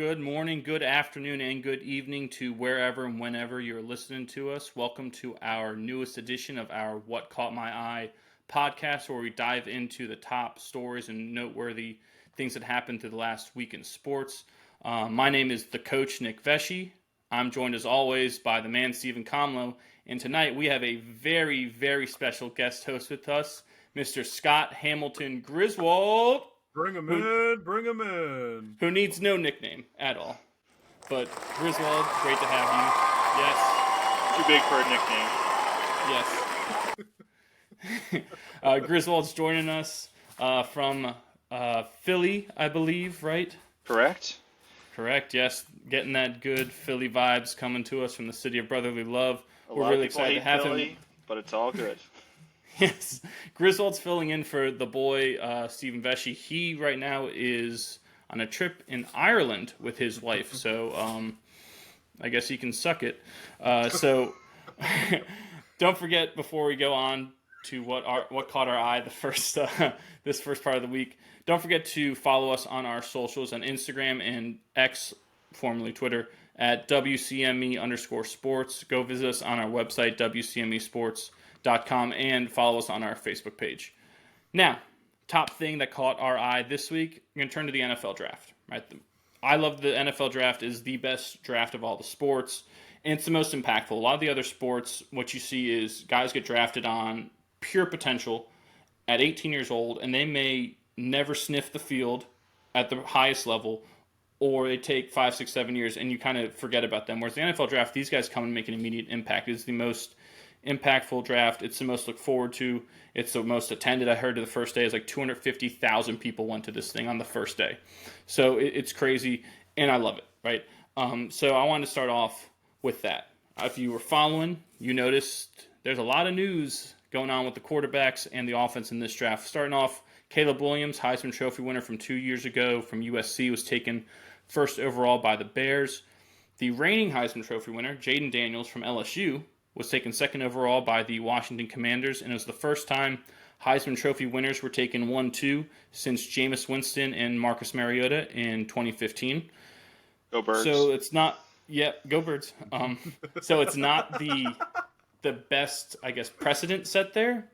good morning, good afternoon, and good evening to wherever and whenever you're listening to us. Welcome to our newest edition of our What Caught My Eye podcast, where we dive into the top stories and noteworthy things that happened through the last week in sports. My name is the Coach Nick Vesci. I'm joined as always by the man Steven Komlo, and tonight we have a very, very special guest host with us, Mr. Scott Hamilton Griswold. Bring him in. Who needs no nickname at all. But Griswold, great to have Too big for a nickname. you. Yes. Griswold's joining us from Philly, I believe, right? Correct, yes. Getting that good Philly vibes coming to us from the city of brotherly love. We're really excited to have Philly, him. but it's all good. Yes. Griswold's filling in for the boy, Steven Vesci. He right now is on a trip in Ireland with his wife, so I guess he can suck it. So don't forget, before we go on to what caught our eye this first part of the week, don't forget to follow us on our socials on Instagram and X, formerly Twitter, at WCME_sports. Go visit us on our website, WCMEsports.com, and follow us on our Facebook page. Now, top thing that caught our eye this week, we're going to turn to the NFL draft. Right? I love the NFL draft is the best draft of all the sports, and it's the most impactful. A lot of the other sports, what you see is guys get drafted on pure potential at 18 years old, and they may never sniff the field at the highest level, or they take 5, 6, 7 years, and you kind of forget about them. Whereas the NFL draft, these guys come and make an immediate impact. It's the most impactful draft. It's the most look forward to. It's the most attended. I heard the first day is like 250,000 people went to this thing on the first day. So it's crazy, and I love it, right? So I wanted to start off with that. If you were following, you noticed there's a lot of news going on with the quarterbacks and the offense in this draft. Starting off, Caleb Williams, Heisman Trophy winner from 2 years ago from USC, was taken first overall by the Bears. The reigning Heisman Trophy winner, Jaden Daniels from LSU, was taken second overall by the Washington Commanders, and it was the first time Heisman Trophy winners were taken 1-2 since Jameis Winston and Marcus Mariota in 2015. Go Birds. So it's not, go Birds. So it's not the best, I guess, precedent set there,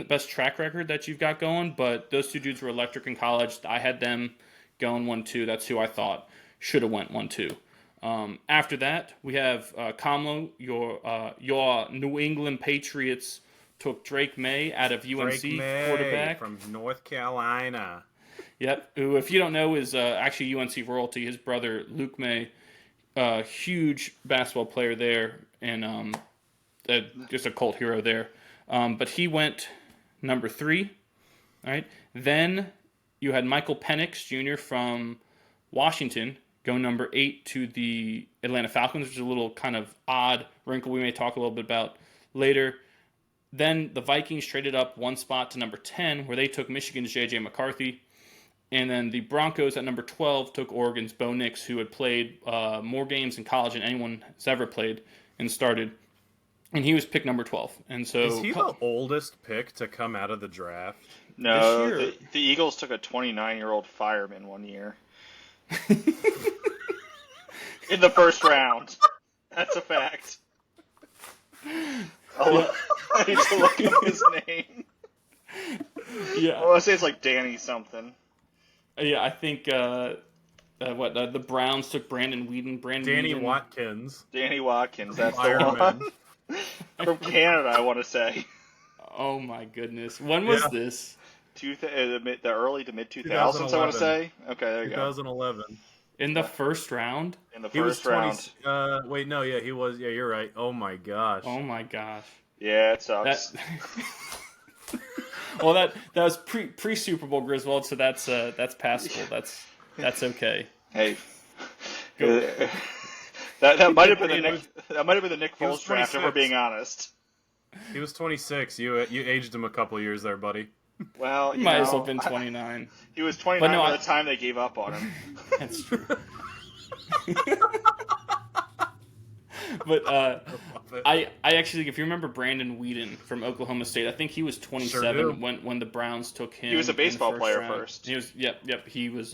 best track record that you've got going, but those two dudes were electric in college. I had them going 1-2. That's who I thought should have went 1-2. After that, we have Komlo, your New England Patriots took Drake Maye out of UNC quarterback from North Carolina. Yep, who, if you don't know, is actually UNC royalty. His brother Luke Maye, huge basketball player there, and just a cult hero there. But he went number 3. All right. Then you had Michael Penix Jr. from Washington go number 8 to the Atlanta Falcons, which is a little kind of odd wrinkle we may talk a little bit about later. Then the Vikings traded up one spot to number 10, where they took Michigan's J.J. McCarthy. And then the Broncos at number 12 took Oregon's Bo Nix, who had played more games in college than anyone has ever played and started. And he was picked number 12. And so, is he the oldest pick to come out of the draft? No, the Eagles took a 29-year-old fireman one year. In the first round. That's a fact. I need to look up his name. Yeah. I want to say it's like Danny something. Yeah, I think the Browns took Brandon Weeden. Danny Watkins. Danny Watkins, that's the one. From Canada, I want to say. Oh my goodness. When was this? The early to mid 2000s, I want to say. Okay, there you 2011. In the first round? In the first round. He was. Yeah, you're right. Oh my gosh. Yeah, it sucks. Well, that was pre Super Bowl Griswold, so that's passable. That's okay. Hey, that might have been the Nick Foles draft, if we're being honest. He was 26. You aged him a couple years there, buddy. Well, he might as well have been 29. He was 29 by the time they gave up on him. That's true. But I actually, if you remember Brandon Weeden from Oklahoma State, I think he was 27 when the Browns took him. He was a baseball player first. He was, yep. He was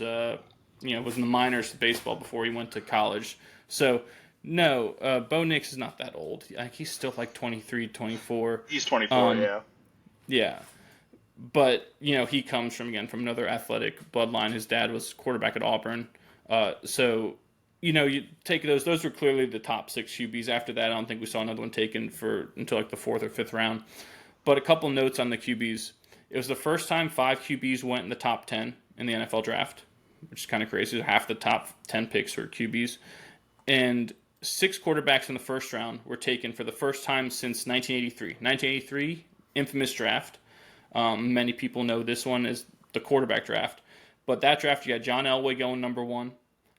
was in the minors to baseball before he went to college. So, no, Bo Nix is not that old. Like, he's still like 23, 24. He's 24, yeah. Yeah. But, he comes from another athletic bloodline. His dad was quarterback at Auburn. So, you take those were clearly the top 6 QBs. After that, I don't think we saw another one taken until like the 4th or 5th round. But a couple notes on the QBs. It was the first time 5 QBs went in the top 10 in the NFL draft, which is kind of crazy. Half the top 10 picks were QBs. And 6 quarterbacks in the first round were taken for the first time since 1983. 1983, infamous draft. Many people know this one as the quarterback draft. But that draft, you got John Elway going number 1.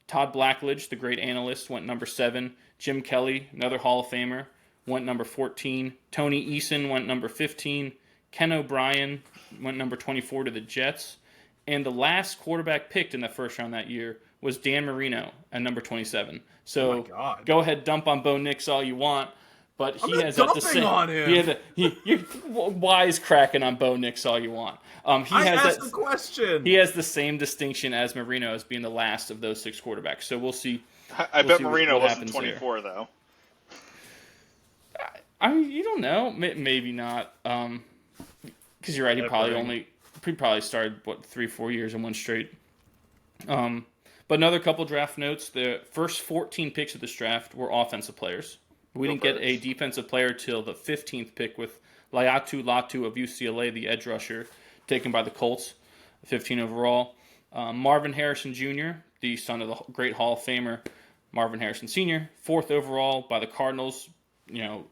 Todd Blackledge, the great analyst, went number 7. Jim Kelly, another Hall of Famer, went number 14. Tony Eason went number 15. Ken O'Brien went number 24 to the Jets. And the last quarterback picked in the first round that year was Dan Marino at number 27. So go ahead, dump on Bo Nix all you want. But he has that the same. On him. You're wisecracking on Bo Nix all you want. I asked the question. He has the same distinction as Marino as being the last of those 6 quarterbacks. So we'll see. I bet Marino wasn't 24 there. though. I mean, you don't know. Maybe not. Because you're right. He probably started 3-4 years and went straight. But another couple draft notes: the first 14 picks of this draft were offensive players. We didn't get a defensive player till the 15th pick with Laiatu Latu of UCLA, the edge rusher, taken by the Colts, 15 overall. Marvin Harrison Jr., the son of the great Hall of Famer Marvin Harrison Sr., 4th overall by the Cardinals.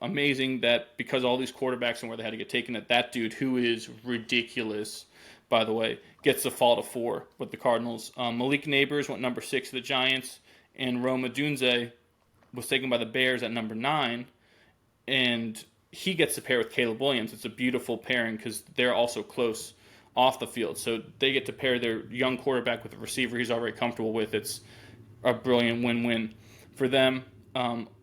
Amazing that because all these quarterbacks and where they had to get taken, that dude, who is ridiculous, by the way, gets the fall to 4 with the Cardinals. Malik Neighbors went number 6 to the Giants, and Rome Odunze was taken by the Bears at number 9, and he gets to pair with Caleb Williams. It's a beautiful pairing because they're also close off the field. So they get to pair their young quarterback with a receiver he's already comfortable with. It's a brilliant win-win for them.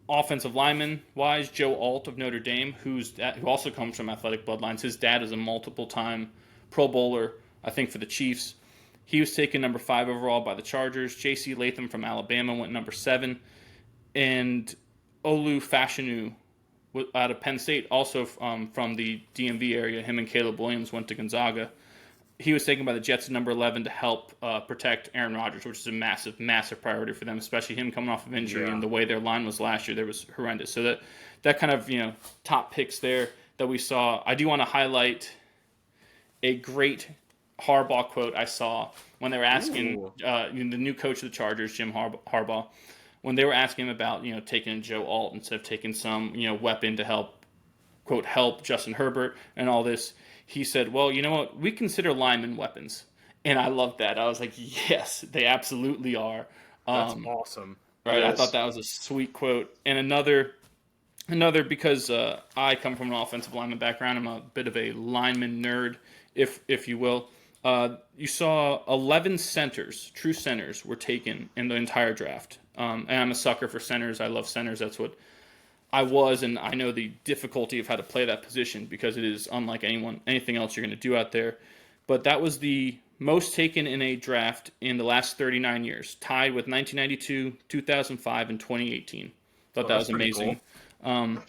Offensive lineman-wise, Joe Alt of Notre Dame, who also comes from athletic bloodlines. His dad is a multiple-time Pro Bowler, I think, for the Chiefs. He was taken number 5 overall by the Chargers. J.C. Latham from Alabama went number 7. And Olu Fashanu out of Penn State, also from the DMV area. Him and Caleb Williams went to Gonzaga. He was taken by the Jets at number 11 to help protect Aaron Rodgers, which is a massive, massive priority for them, especially him coming off of injury and the way their line was last year. There was horrendous. So that kind of top picks there that we saw. I do want to highlight a great Harbaugh quote I saw when they were asking the new coach of the Chargers, Jim Harbaugh, when they were asking him about, taking Joe Alt instead of taking some, weapon to help, quote, help Justin Herbert and all this, he said, well, you know what? We consider linemen weapons. And I loved that. I was like, yes, they absolutely are. That's awesome. Right. Yes. I thought that was a sweet quote. And another because I come from an offensive lineman background. I'm a bit of a lineman nerd, if you will. You saw 11 centers, true centers, were taken in the entire draft. And I'm a sucker for centers. I love centers. That's what I was, and I know the difficulty of how to play that position because it is unlike anything else you're going to do out there. But that was the most taken in a draft in the last 39 years, tied with 1992, 2005, and 2018. Thought that was amazing. Cool.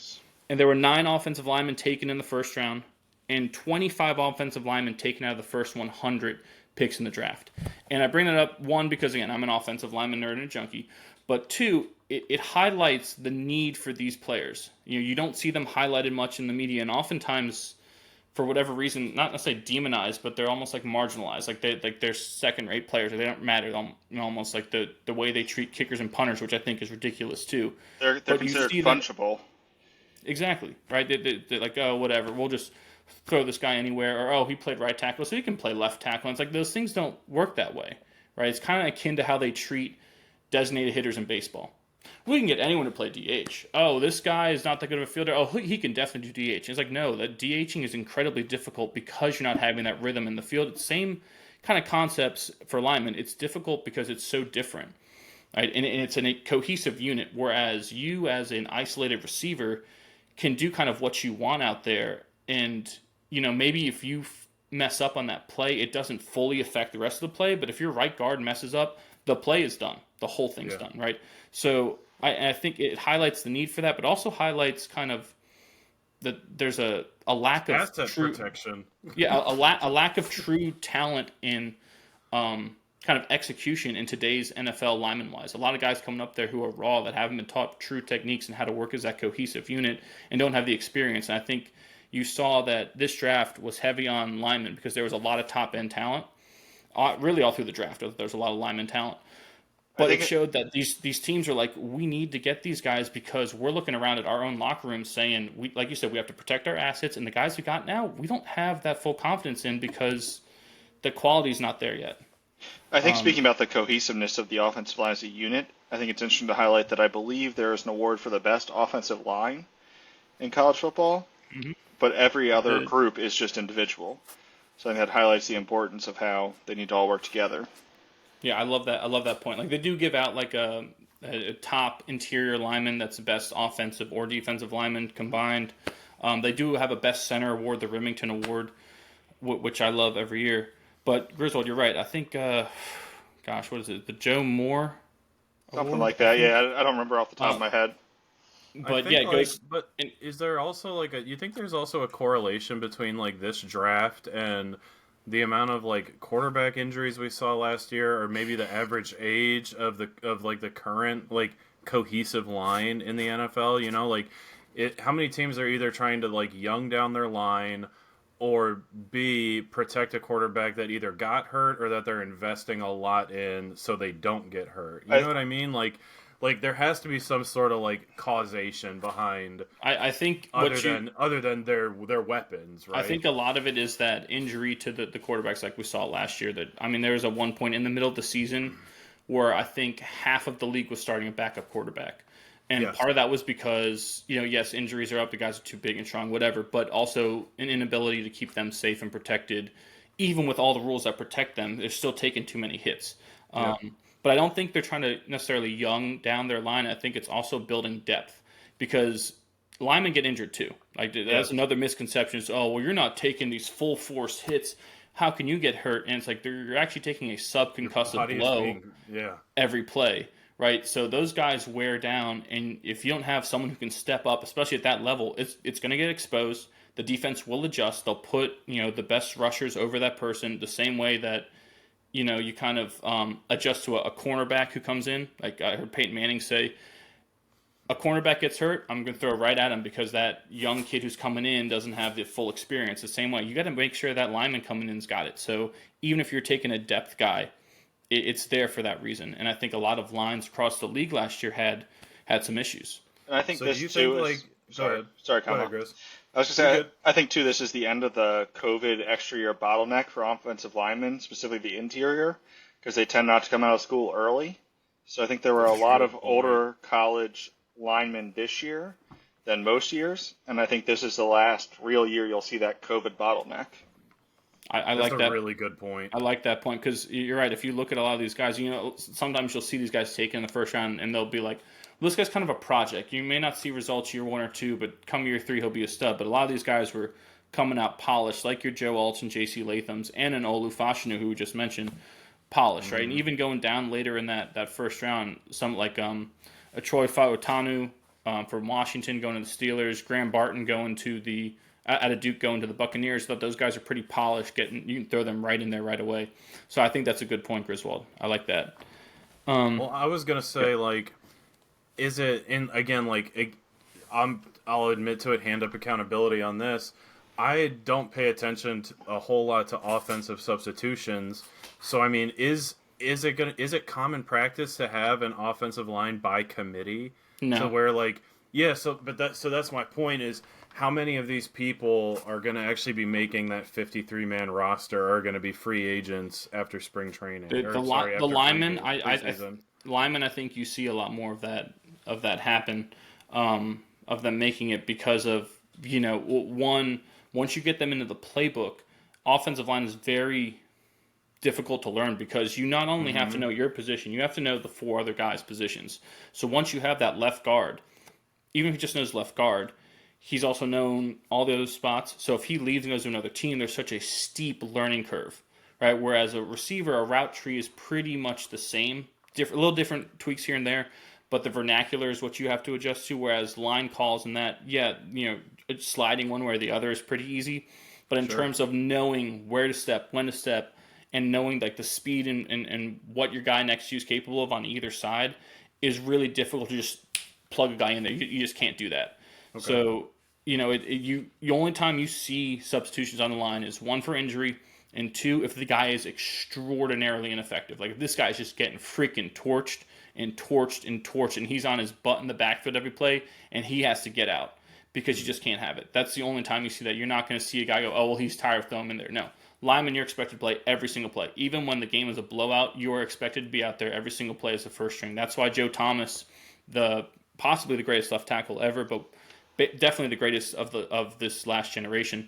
And there were 9 offensive linemen taken in the first round and 25 offensive linemen taken out of the first 100 picks in the draft. And I bring that up, 1, because, again, I'm an offensive lineman nerd and a junkie, but 2, it highlights the need for these players. You don't see them highlighted much in the media, and oftentimes, for whatever reason, not necessarily demonized, but they're almost like marginalized. They're second-rate players. Or they don't matter. Almost like the way they treat kickers and punters, which I think is ridiculous too. They're considered punchable. Exactly, right? They're like, oh, whatever. We'll just throw this guy anywhere, or oh, he played right tackle, so he can play left tackle. And it's like those things don't work that way, right? It's kind of akin to how they treat designated hitters in baseball. We can get anyone to play DH. Oh, this guy is not that good of a fielder. Oh, he can definitely do DH. It's like, no, that DHing is incredibly difficult because you're not having that rhythm in the field. It's the same kind of concepts for linemen. It's difficult because it's so different, right? And it's a cohesive unit, whereas you as an isolated receiver can do kind of what you want out there. And, maybe if you mess up on that play, it doesn't fully affect the rest of the play. But if your right guard messes up, the play is done. The whole thing's done, right? So I think it highlights the need for that, but also highlights kind of that there's a lack of asset true protection. Yeah, a lack of true talent in kind of execution in today's NFL lineman-wise. A lot of guys coming up there who are raw that haven't been taught true techniques and how to work as that cohesive unit and don't have the experience. And I think you saw that this draft was heavy on linemen because there was a lot of top-end talent. Really all through the draft, there was a lot of lineman talent. But it showed that these teams are like, we need to get these guys because we're looking around at our own locker rooms saying, like you said, we have to protect our assets. And the guys we got now, we don't have that full confidence in because the quality's not there yet. I think speaking about the cohesiveness of the offensive line as a unit, I think it's interesting to highlight that I believe there is an award for the best offensive line in college football, but every other group is just individual. So I think that highlights the importance of how they need to all work together. Yeah, I love that. I love that point. Like they do give out like a top interior lineman that's the best offensive or defensive lineman combined. They do have a best center award, the Remington Award, which I love every year. But Griswold, you're right. I think, what is it? The Joe Moore Something like that. Yeah, I don't remember off the top of my head. But yeah, but is there also like you think there's also a correlation between like this draft and the amount of like quarterback injuries we saw last year, or maybe the average age of the current like cohesive line in the NFL? You know, like how many teams are either trying to like young down their line, or B, protect a quarterback that either got hurt or that they're investing a lot in so they don't get hurt. You know what I mean? Like there has to be some sort of like causation behind. I think other than their weapons, right? I think a lot of it is that injury to the quarterbacks, like we saw last year. There was a one point in the middle of the season where I think half of the league was starting a backup quarterback. And part of that was because, yes, injuries are up, the guys are too big and strong, whatever, but also an inability to keep them safe and protected. Even with all the rules that protect them, they're still taking too many hits. But I don't think they're trying to necessarily young down their line. I think it's also building depth because linemen get injured too. Like that's another misconception is, you're not taking these full force hits. How can you get hurt? And it's like you're actually taking a subconcussive blow every play. Right, so those guys wear down, and if you don't have someone who can step up, especially at that level, it's going to get exposed. The defense will adjust. They'll put the best rushers over that person the same way that you kind of adjust to a cornerback who comes in. Like I heard Peyton Manning say, a cornerback gets hurt, I'm going to throw right at him because that young kid who's coming in doesn't have the full experience. The same way, you got to make sure that lineman coming in's got it. So even if you're taking a depth guy, it's there for that reason, and I think a lot of lines across the league last year had some issues. And I think so this too is. Sorry, Komlo. I was going to say, I think too, this is the end of the COVID extra year bottleneck for offensive linemen, specifically the interior, because they tend not to come out of school early. So I think there were a lot of older college linemen this year than most years, and I think this is the last real year you'll see that COVID bottleneck. I like that. That's a really good point. I like that point because you're right. If you look at a lot of these guys, sometimes you'll see these guys taken in the first round and they'll be like, well, this guy's kind of a project. You may not see results year 1 or 2, but come year 3, he'll be a stud. But a lot of these guys were coming out polished, like your Joe Alts and J.C. Lathams and an Olu Fashanu, who we just mentioned, polished, right? And even going down later in that first round, some like a Troy Fautanu from Washington going to the Steelers, Graham Barton going to the out of Duke going to the Buccaneers. Thought those guys are pretty polished. You can throw them right in there right away. So I think that's a good point, Griswold. I like that. Well, I was gonna say is it in again I'll admit to it. Hand up accountability on this. I don't pay attention a whole lot to offensive substitutions. So I mean, is it common practice to have an offensive line by committee? No. To where that's my point is, how many of these people are going to actually be making that 53-man roster, are going to be free agents after spring training? The linemen, I think you see a lot more of that happen, of them making it because of, once you get them into the playbook, offensive line is very difficult to learn because you not only have to know your position, you have to know the 4 other guys' positions. So once you have that left guard, even if he just knows left guard, he's also known all those spots. So if he leaves and goes to another team, there's such a steep learning curve, right? Whereas a receiver, a route tree is pretty much the same, a little different tweaks here and there, but the vernacular is what you have to adjust to. Whereas line calls and that, sliding one way or the other is pretty easy. But in terms of knowing where to step, when to step, and knowing like the speed and what your guy next to you is capable of on either side is really difficult to just plug a guy in there. You just can't do that. Okay. So, the only time you see substitutions on the line is one for injury, and two, if the guy is extraordinarily ineffective. Like if this guy's just getting freaking torched, and he's on his butt in the backfield every play, and he has to get out because you just can't have it. That's the only time you see that. You're not going to see a guy go, oh, well, he's tired of throwing him in there. No. Lineman, you're expected to play every single play. Even when the game is a blowout, you are expected to be out there every single play as a first string. That's why Joe Thomas, possibly the greatest left tackle ever, but definitely the greatest of this last generation,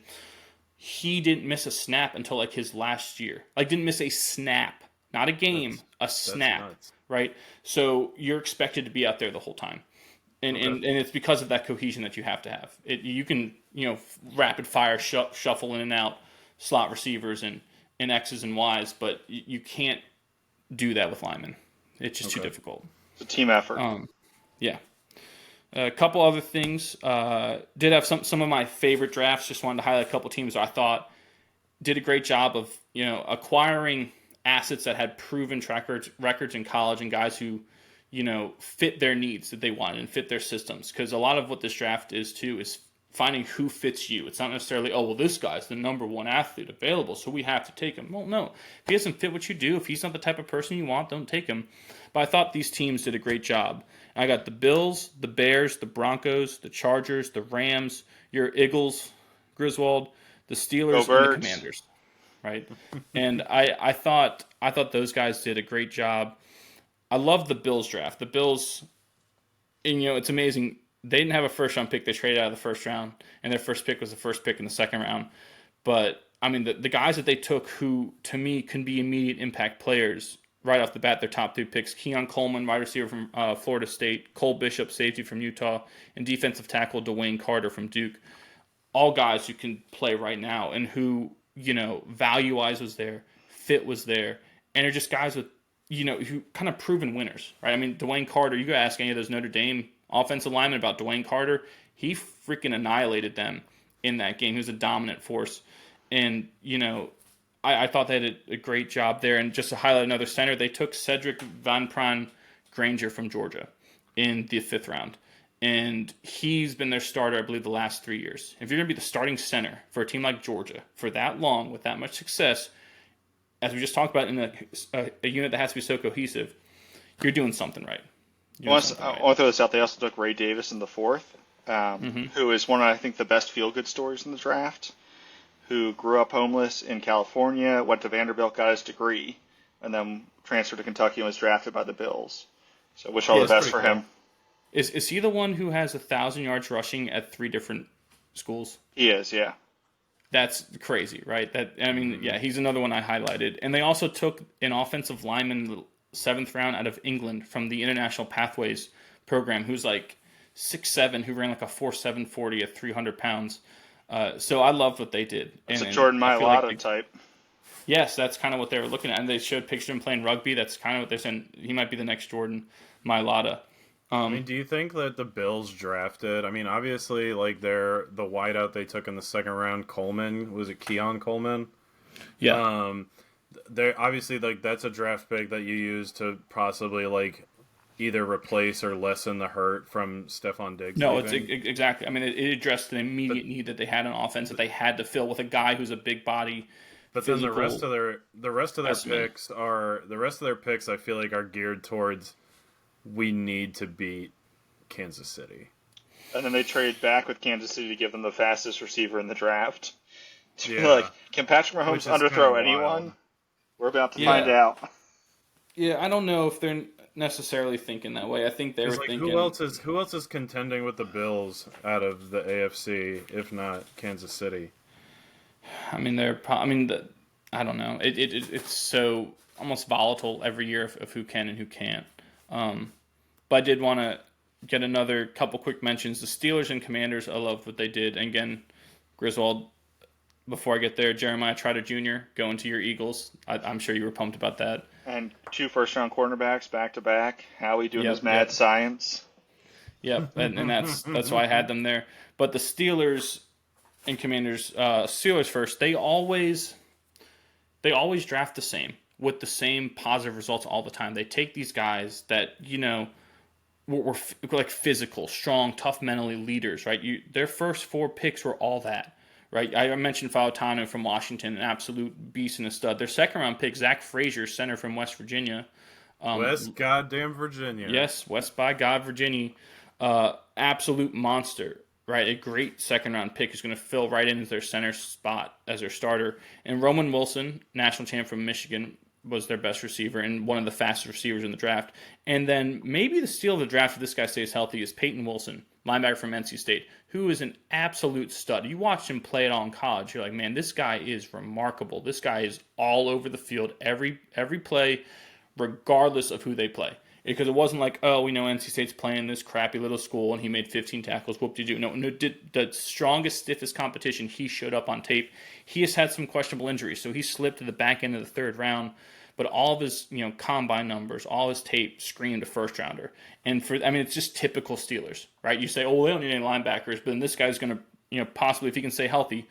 he didn't miss a snap until like his last year. Like didn't miss a snap, not a game, a snap, right? So you're expected to be out there the whole time. And it's because of that cohesion that you have to have. You can, rapid fire shuffle in and out slot receivers and X's and Y's, but you can't do that with linemen. It's just too difficult. It's a team effort. Yeah. A couple other things. Did have some of my favorite drafts. Just wanted to highlight a couple teams I thought did a great job of acquiring assets that had proven track records in college and guys who fit their needs that they wanted and fit their systems. Because a lot of what this draft is too is finding who fits you. It's not necessarily, oh, well, this guy's the number one athlete available, so we have to take him. Well, no. If he doesn't fit what you do, if he's not the type of person you want, don't take him. But I thought these teams did a great job. I got the Bills, the Bears, the Broncos, the Chargers, the Rams, your Eagles, Griswold, the Steelers, and the Commanders. Right? And I thought those guys did a great job. I love the Bills draft. The Bills, and it's amazing. They didn't have a first-round pick. They traded out of the first round, and their first pick was the first pick in the second round. But, I mean, the guys that they took who, to me, can be immediate impact players right off the bat, their top 3 picks, Keon Coleman, wide receiver from Florida State, Cole Bishop, safety from Utah, and defensive tackle Dwayne Carter from Duke. All guys who can play right now and who, value-wise was there, fit was there, and are just guys with, who kind of proven winners, right? I mean, Dwayne Carter, you go ask any of those Notre Dame offensive linemen about Dwayne Carter, he freaking annihilated them in that game. He was a dominant force. And, I thought they did a great job there. And just to highlight another center, they took Cedric Van Pran Granger from Georgia in the 5th round. And he's been their starter, I believe, the last 3 years. If you're going to be the starting center for a team like Georgia for that long, with that much success, as we just talked about in a unit that has to be so cohesive, you're doing something right. I want to throw this out. They also took Ray Davis in the 4th, who is one of, I think, the best feel-good stories in the draft, who grew up homeless in California, went to Vanderbilt, got his degree, and then transferred to Kentucky and was drafted by the Bills. So wish all the best for him. Is he the one who has 1,000 yards rushing at 3 different schools? He is, yeah. That's crazy, right? He's another one I highlighted. And they also took an offensive lineman in the 7th round out of England from the International Pathways program, who's like 6'7", who ran like a 4.7 40 at 300 pounds. So I loved what they did. It's a Jordan Mailata type. Yes, that's kind of what they were looking at. And they showed pictures of him playing rugby. That's kind of what they're saying. He might be the next Jordan Mailata. Do you think that the Bills drafted? I mean, obviously, like the wideout they took in the 2nd round, Coleman, was it Keon Coleman? Yeah. They're obviously like that's a draft pick that you use to possibly like either replace or lessen the hurt from Stephon Diggs. No, it's exactly. I mean, it addressed an immediate need that they had on offense that they had to fill with a guy who's a big body. But then the rest of their picks, I feel like, are geared towards we need to beat Kansas City. And then they trade back with Kansas City to give them the fastest receiver in the draft. Can Patrick Mahomes underthrow anyone? Wild. We're about to find out. Yeah, I don't know if they're necessarily thinking that way. I think they were thinking. Who else is contending with the Bills out of the AFC, if not Kansas City? I mean, I don't know. It's so almost volatile every year of who can and who can't. But I did want to get another couple quick mentions. The Steelers and Commanders, I love what they did. And again, Griswold, before I get there, Jeremiah Trotter Jr. going to your Eagles. I'm sure you were pumped about that. And 2 first-round cornerbacks back-to-back. Howie doing his mad science. Yep, and that's why I had them there. But the Steelers and Commanders, Steelers first, they always draft the same, with the same positive results all the time. They take these guys that, were like physical, strong, tough mentally leaders, right? Their first 4 picks were all that, right? I mentioned Fautanu from Washington, an absolute beast and a stud. Their second-round pick, Zach Frazier, center from West Virginia. West goddamn Virginia. Yes, West by God, Virginia. Absolute monster, right? A great second-round pick is going to fill right into their center spot as their starter. And Roman Wilson, national champ from Michigan, was their best receiver and one of the fastest receivers in the draft. And then maybe the steal of the draft, if this guy stays healthy, is Peyton Wilson, linebacker from NC State, who is an absolute stud. You watched him play it all in college. You're like, man, this guy is remarkable. This guy is all over the field every play, regardless of who they play. Because it wasn't like, we know NC State's playing this crappy little school and he made 15 tackles. Whoop-de-doo. No, the strongest, stiffest competition, he showed up on tape. He has had some questionable injuries, so he slipped to the back end of the third round. But all of his, combine numbers, all his tape screamed a first rounder. And it's just typical Steelers, right? You say, they don't need any linebackers, but then this guy's going to, possibly, if he can stay healthy,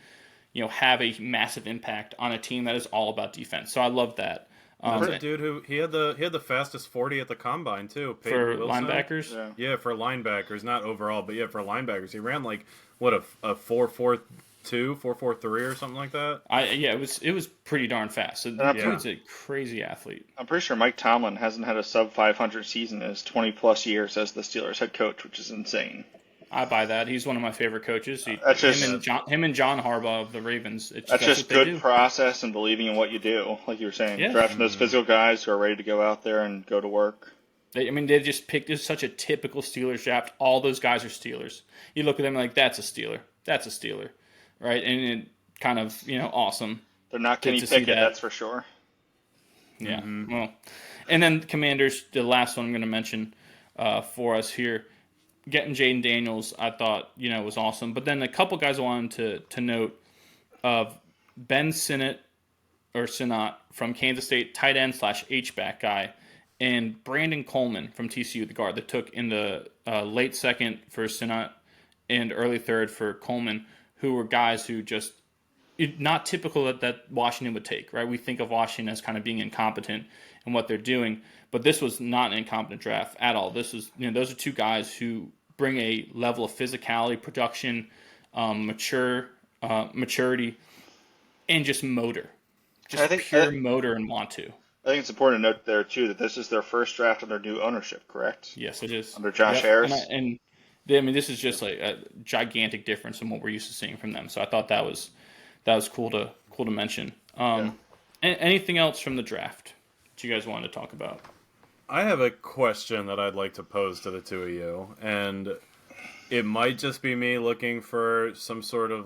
have a massive impact on a team that is all about defense. So I love that. That's a dude who he had the fastest 40 at the combine too. Peyton for Wilson. Linebackers. Yeah, for linebackers, not overall, but for linebackers, he ran like a 4.42, 4.43 or something like that. It was pretty darn fast. So he's a crazy athlete. I'm pretty sure Mike Tomlin hasn't had a sub 500 season in his 20 plus years as the Steelers head coach, which is insane. I buy that. He's one of my favorite coaches. Him and John Harbaugh of the Ravens. That's just good process and believing in what you do, like you were saying. Yeah. Drafting those physical guys who are ready to go out there and go to work. They just picked such a typical Steelers draft. All those guys are Steelers. You look at them like, that's a Steeler. That's a Steeler. Right? And it kind of, awesome. They're not Kenny Pickett, that's for sure. Yeah. Mm-hmm. Well, and then Commanders, the last one I'm going to mention for us here. Getting Jaden Daniels, I thought, was awesome. But then a couple guys I wanted to note of Ben Sinnott from Kansas State, tight end / H-back guy, and Brandon Coleman from TCU, the guard that took in the late second for Sinnott and early third for Coleman, who were guys who just not typical that Washington would take, right? We think of Washington as kind of being incompetent in what they're doing. But this was not an incompetent draft at all. This was, those are 2 guys who bring a level of physicality, production, maturity, and just motor. Pure motor and want to. I think it's important to note there, too, that this is their first draft under new ownership, correct? Yes, it is. Under Josh Harris. And this is just like a gigantic difference from what we're used to seeing from them. So I thought that was cool to mention. Anything else from the draft that you guys wanted to talk about? I have a question that I'd like to pose to the 2 of you, and it might just be me looking for some sort of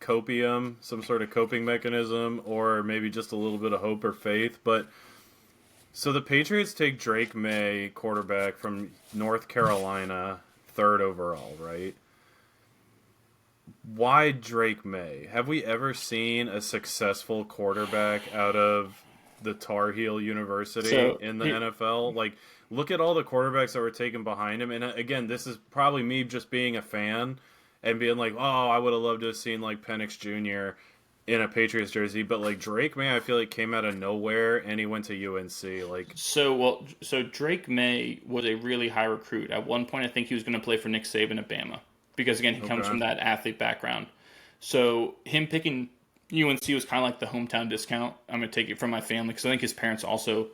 copium, some sort of coping mechanism, or maybe just a little bit of hope or faith. But so the Patriots take Drake Maye, quarterback from North Carolina, 3rd overall, right? Why Drake Maye? Have we ever seen a successful quarterback out of the Tar Heel University in the NFL? Look at all the quarterbacks that were taken behind him. And again, this is probably me just being a fan and being like, I would have loved to have seen Penix Jr. in a Patriots jersey. But Drake Maye, I feel like came out of nowhere and he went to UNC. So Drake Maye was a really high recruit. At one point, I think he was going to play for Nick Saban at Bama because again, he comes from that athlete background. So him picking UNC was kind of like the hometown discount. I'm going to take it from my family because I think his parents also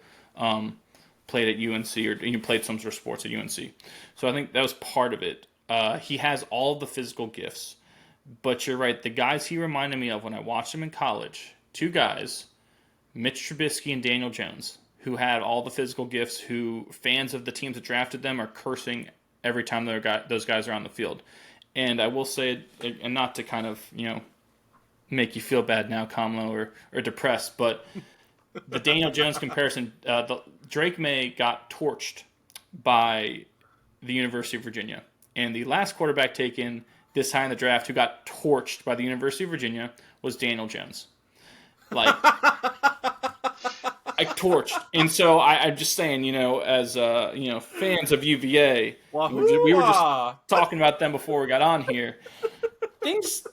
played at UNC or he played some sort of sports at UNC. So I think that was part of it. He has all the physical gifts, but you're right. The guys he reminded me of when I watched him in college, 2 guys, Mitch Trubisky and Daniel Jones, who had all the physical gifts, who fans of the teams that drafted them are cursing every time those guys are on the field. And I will say, and not to kind of, make you feel bad now, Komlo, or depressed, but the Daniel Jones comparison, Drake Maye got torched by the University of Virginia. And the last quarterback taken this high in the draft who got torched by the University of Virginia was Daniel Jones. Like, I torched. And so I'm just saying, as, fans of UVA, we were just talking about them before we got on here. Things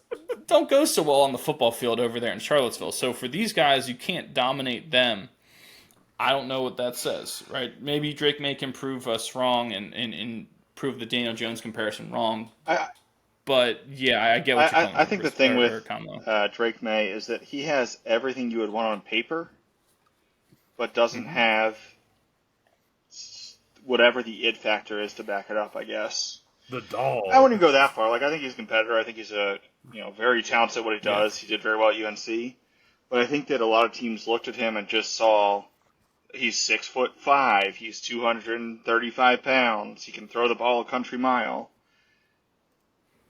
don't go so well on the football field over there in Charlottesville. So for these guys, you can't dominate them. I don't know what that says, right? Maybe Drake Maye can prove us wrong and prove the Daniel Jones comparison wrong. But yeah, I get what you're saying. I think the thing with Drake Maye is that he has everything you would want on paper, but doesn't have whatever the it factor is to back it up, I guess. The dog. I wouldn't go that far. Like, I think he's a competitor. I think he's very talented at what he does. Yeah. He did very well at UNC. But I think that a lot of teams looked at him and just saw he's 6'5", he's 235 pounds, he can throw the ball a country mile.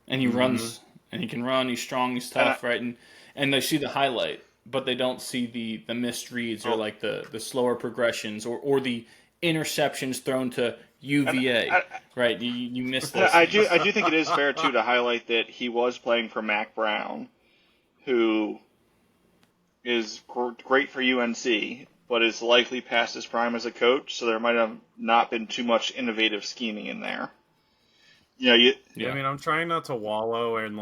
And he runs, and he can run, he's strong, he's tough, right? And they see the highlight, but they don't see the missed reads or like the slower progressions or the interceptions thrown to UVA, right? You missed this. I do think it is fair, too, to highlight that he was playing for Mac Brown, who is great for UNC, but is likely past his prime as a coach, so there might have not been too much innovative scheming in there. I mean, I'm trying not to wallow in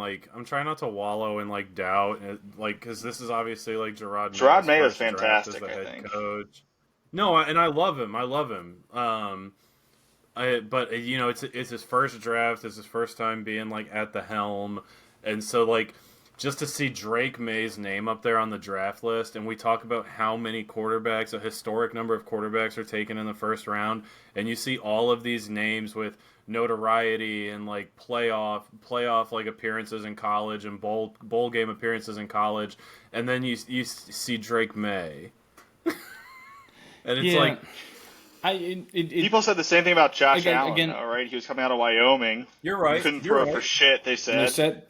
doubt, because this is obviously like Gerard Maye is fantastic, as the I head think. Coach. No, and I love him. But it's his first draft. It's his first time being like at the helm, and so like just to see Drake Maye's name up there on the draft list, and we talk about how many quarterbacks, a historic number of quarterbacks are taken in the first round, and you see all of these names with notoriety and like playoff like appearances in college and bowl game appearances in college, and then you see Drake Maye, and it's like. People said the same thing about Josh Allen, though, right? He was coming out of Wyoming. You're right. He couldn't throw for shit, they said.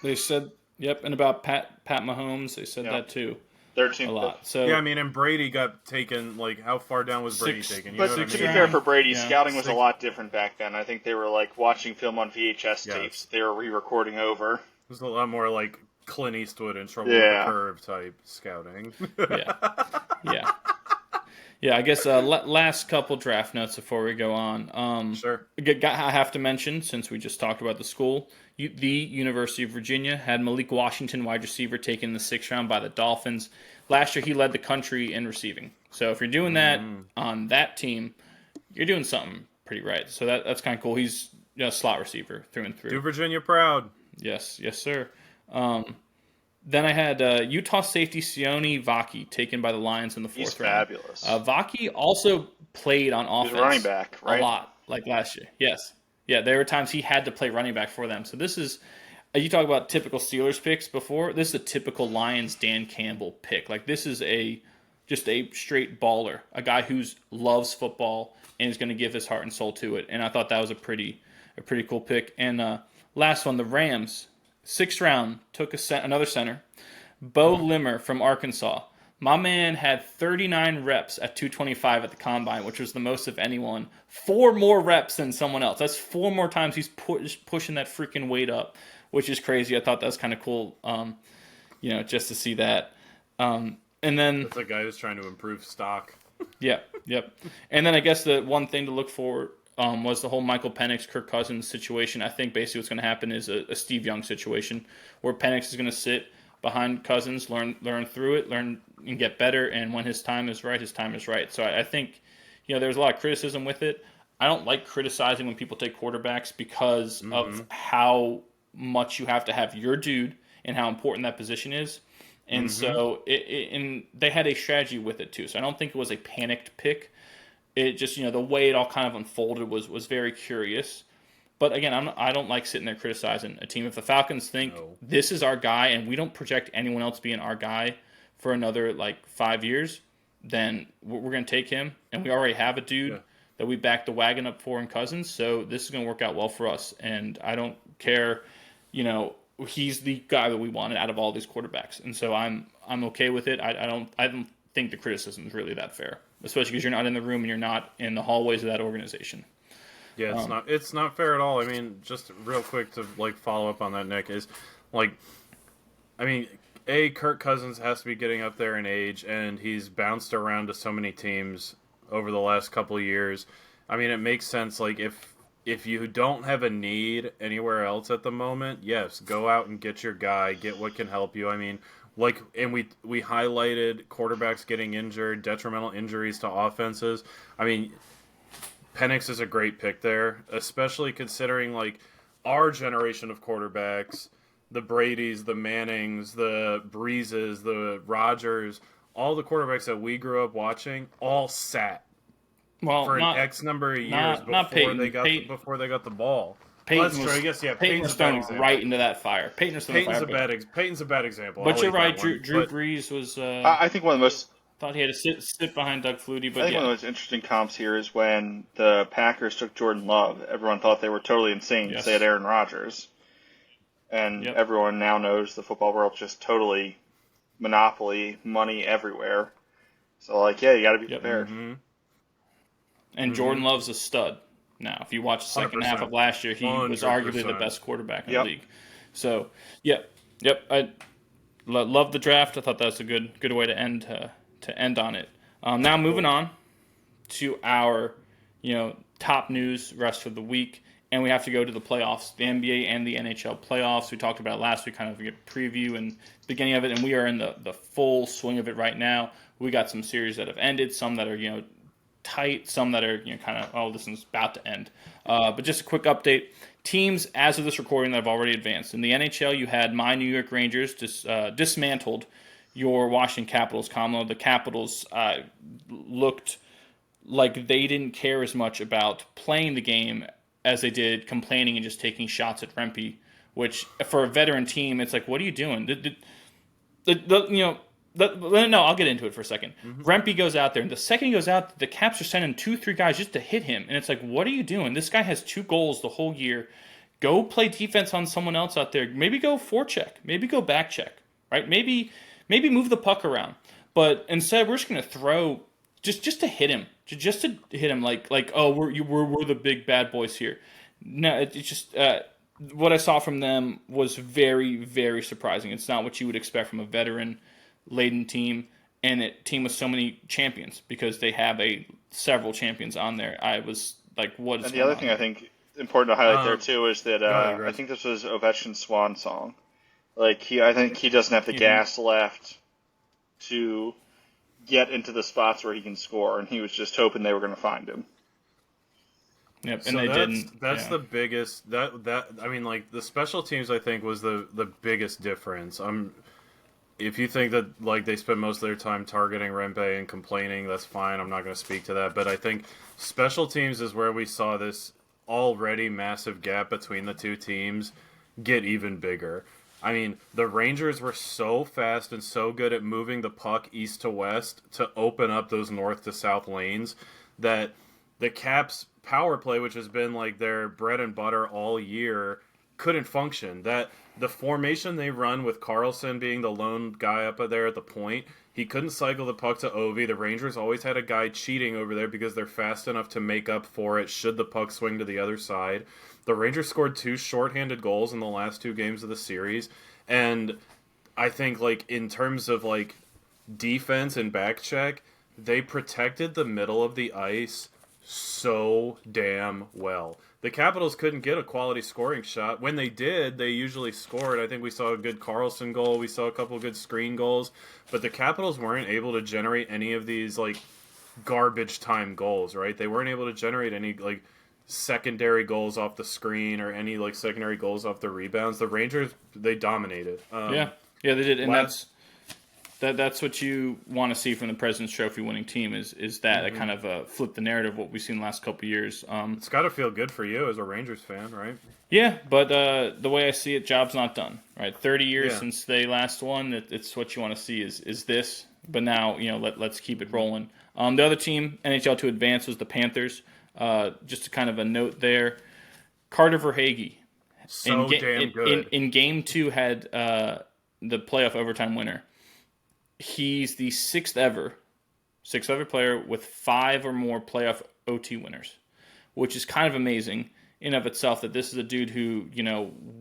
They said, yep, and about Pat Mahomes, they said that too. A lot. So yeah, I mean, and Brady got taken. Like, how far down was Brady taken? But to be fair for Brady, scouting was a lot different back then. I think they were like watching film on VHS tapes. They were re-recording over. It was a lot more like Clint Eastwood in Trouble with the Curve type scouting. Yeah, I guess last couple draft notes before we go on. Sure. I have to mention, since we just talked about the school, the University of Virginia had Malik Washington, wide receiver, taken in the 6th round by the Dolphins. Last year, he led the country in receiving. So if you're doing that on that team, you're doing something pretty right. So that's kind of cool. He's a slot receiver through and through. Do Virginia proud. Yes, sir. Then I had Utah safety Sione Vaki taken by the Lions in the 4th round. He's fabulous. Vaki also played on offense. He's a running back, right? A lot, like last year. Yes. Yeah, there were times he had to play running back for them. So this is, you talk about typical Steelers picks before. This is a typical Lions Dan Campbell pick. Like, this is just a straight baller, a guy who loves football and is going to give his heart and soul to it. And I thought that was a pretty cool pick. And last one, the Rams. 6th round, took another center, Bo Limmer from Arkansas. My man had 39 reps at 225 at the combine, which was the most of anyone. 4 more reps than someone else. That's 4 more times he's pushing that freaking weight up, which is crazy. I thought that was kind of cool, just to see that. And then that's a guy who's trying to improve stock. Yep. And then I guess the one thing to look for was the whole Michael Penix, Kirk Cousins situation. I think basically what's going to happen is a Steve Young situation where Penix is going to sit behind Cousins, learn through it, learn and get better, and when his time is right, his time is right. So I think, there's a lot of criticism with it. I don't like criticizing when people take quarterbacks because of how much you have to have your dude and how important that position is. And so and they had a strategy with it too. So I don't think it was a panicked pick. It just, the way it all kind of unfolded was very curious. But again, I don't like sitting there criticizing a team. If the Falcons think this is our guy and we don't project anyone else being our guy for another 5 years, then we're going to take him. And we already have a dude that we backed the wagon up for in Cousins. So this is going to work out well for us. And I don't care, he's the guy that we wanted out of all these quarterbacks. And so I'm okay with it. I don't think the criticism is really that fair, especially because you're not in the room and you're not in the hallways of that organization. Yeah, it's not fair at all. I mean, just real quick to like follow up on that, Nick, is like, I mean, Kirk Cousins has to be getting up there in age, and he's bounced around to so many teams over the last couple of years. I mean, it makes sense. Like, if you don't have a need anywhere else at the moment, yes, go out and get your guy, get what can help you. I mean, like, and we highlighted quarterbacks getting injured, detrimental injuries to offenses. I mean, Penix is a great pick there, especially considering like our generation of quarterbacks, the Bradys, the Mannings, the Breezes, the Rodgers, all the quarterbacks that we grew up watching, all sat for an X number of years before they got the ball. Peyton was thrown right into that fire. Peyton's a bad example. But you're right. Drew Brees was. I think one of the most. Thought he had to sit behind Doug Flutie, but I think one of the most interesting comps here is when the Packers took Jordan Love. Everyone thought they were totally insane because they had Aaron Rodgers, and everyone now knows the football world just totally monopoly, money everywhere. So, like, you got to be prepared. Mm-hmm. And Jordan Love's a stud. Now, if you watch the second half of last year, he 100%. Was arguably the best quarterback in the league. So, I love the draft. I thought that was a good way to end on it. Now moving on to our, top news rest of the week, and we have to go to the playoffs, the NBA and the NHL playoffs. We talked about it last week, kind of a preview and beginning of it, and we are in the full swing of it right now. We got some series that have ended, some that are tight, some that are this is about to end. But just a quick update. Teams, as of this recording, that have already advanced. In the NHL, you had my New York Rangers dismantled your Washington Capitals, Komlo. The Capitals looked like they didn't care as much about playing the game as they did complaining and just taking shots at Rempe, which for a veteran team, it's like, what are you doing? No, I'll get into it for a second. Rempe goes out there, and the second he goes out, the Caps are sending 2-3 guys just to hit him. And it's like, what are you doing? This guy has 2 goals the whole year. Go play defense on someone else out there. Maybe go forecheck. Maybe go back check. Right? Maybe move the puck around. But instead, we're just going to throw just to hit him. Just to hit him like we're the big bad boys here. No, it's just what I saw from them was very, very surprising. It's not what you would expect from a veteran-laden team and a team with so many champions because they have several champions on there. I was like, what is going on? And the other thing I think important to highlight there too is that I think this was Ovechkin's swan song. Like I think he doesn't have the gas left to get into the spots where he can score, and he was just hoping they were going to find him. Yep, and they didn't. That's the biggest. I mean, like the special teams, I think was the biggest difference. If you think that like they spent most of their time targeting Rempe and complaining, that's fine. I'm not going to speak to that, but I think special teams is where we saw this already massive gap between the two teams get even bigger. I mean, the Rangers were so fast and so good at moving the puck east to west to open up those north to south lanes that the Caps power play, which has been like their bread and butter all year, couldn't function. That the formation they run with Carlson being the lone guy up there at the point, he couldn't cycle the puck to Ovi. The Rangers always had a guy cheating over there because they're fast enough to make up for it should the puck swing to the other side. The Rangers scored 2 shorthanded goals in the last 2 games of the series, and I think like in terms of like defense and back check, they protected the middle of the ice so damn well. The Capitals couldn't get a quality scoring shot. When they did, they usually scored. I think we saw a good Carlson goal. We saw a couple of good screen goals. But the Capitals weren't able to generate any of these, like, garbage time goals, right? They weren't able to generate any, like, secondary goals off the screen or any, like, secondary goals off the rebounds. The Rangers, they dominated. Yeah, they did. And that's what you want to see from the President's Trophy winning team is that kind of flip the narrative of what we've seen the last couple of years. It's got to feel good for you as a Rangers fan, right? Yeah, but the way I see it, job's not done, right? 30 years since they last won, it's what you want to see is this. But now, let's keep it rolling. The other team, NHL to advance, was the Panthers. Just a kind of a note there. Carter Verhaeghe. Damn good. In Game 2 had the playoff overtime winner. He's the sixth ever player with 5 or more playoff OT winners, which is kind of amazing in of itself that this is a dude who,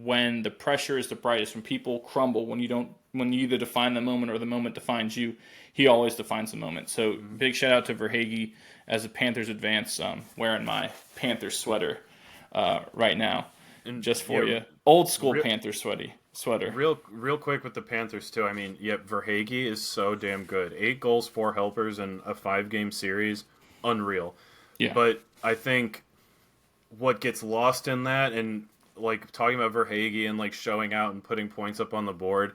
when the pressure is the brightest, when people crumble, when you either define the moment or the moment defines you, he always defines the moment. So big shout out to Verhaeghe as the Panthers advance. Wearing my Panthers sweater right now, and just for you, old school Panthers sweater. Real quick with the Panthers too. I mean, Verhaeghe is so damn good. 8 goals, 4 helpers in a 5-game series, unreal. Yeah. But I think what gets lost in that, and like talking about Verhaeghe and like showing out and putting points up on the board,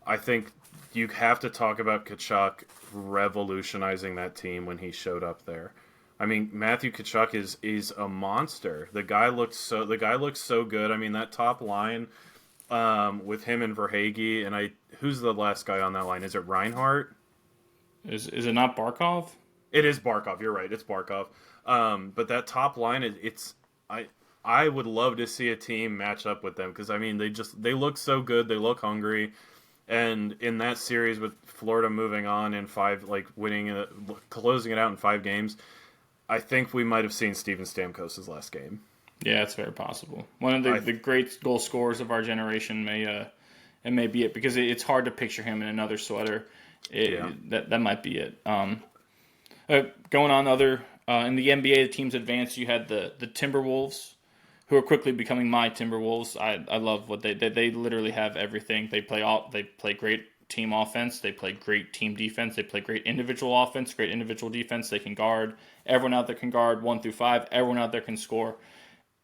I think you have to talk about Tkachuk revolutionizing that team when he showed up there. I mean, Matthew Tkachuk is a monster. The guy looks so good. I mean, that top line with him and Verhaeghe, and who's the last guy on that line? Is it Reinhart? Is it not Barkov? It is Barkov. You're right. It's Barkov. But that top line, I would love to see a team match up with them because I mean they look so good. They look hungry, and in that series with Florida moving on in 5, like closing it out in 5 games, I think we might have seen Steven Stamkos' last game. Yeah, it's very possible. One of the great goal scorers of our generation may be it because it's hard to picture him in another sweater. That might be it. Going on in the NBA, the teams advanced. You had the Timberwolves, who are quickly becoming my Timberwolves. I love what they literally have everything. They play great team offense. They play great team defense. They play great individual offense, great individual defense. They can guard. Everyone out there can guard 1 through 5. Everyone out there can score.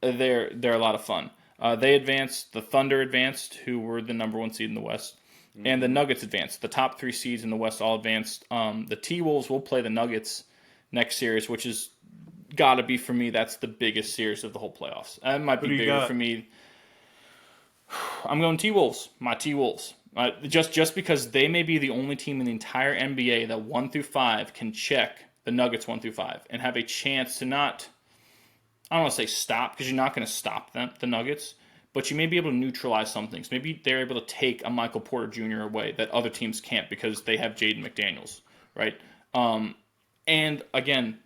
They're a lot of fun. They advanced. The Thunder advanced, who were the number 1 seed in the West. And the Nuggets advanced. The top 3 seeds in the West all advanced. The T-Wolves will play the Nuggets next series, which is got to be, for me, that's the biggest series of the whole playoffs. That might be bigger for me. I'm going T-Wolves. My T-Wolves. Just because they may be the only team in the entire NBA that 1 through 5 can check the Nuggets 1 through 5 and have a chance to not, I don't want to say stop, because you're not going to stop the Nuggets, but you may be able to neutralize some things. Maybe they're able to take a Michael Porter Jr. away that other teams can't because they have Jaden McDaniels, right? And again,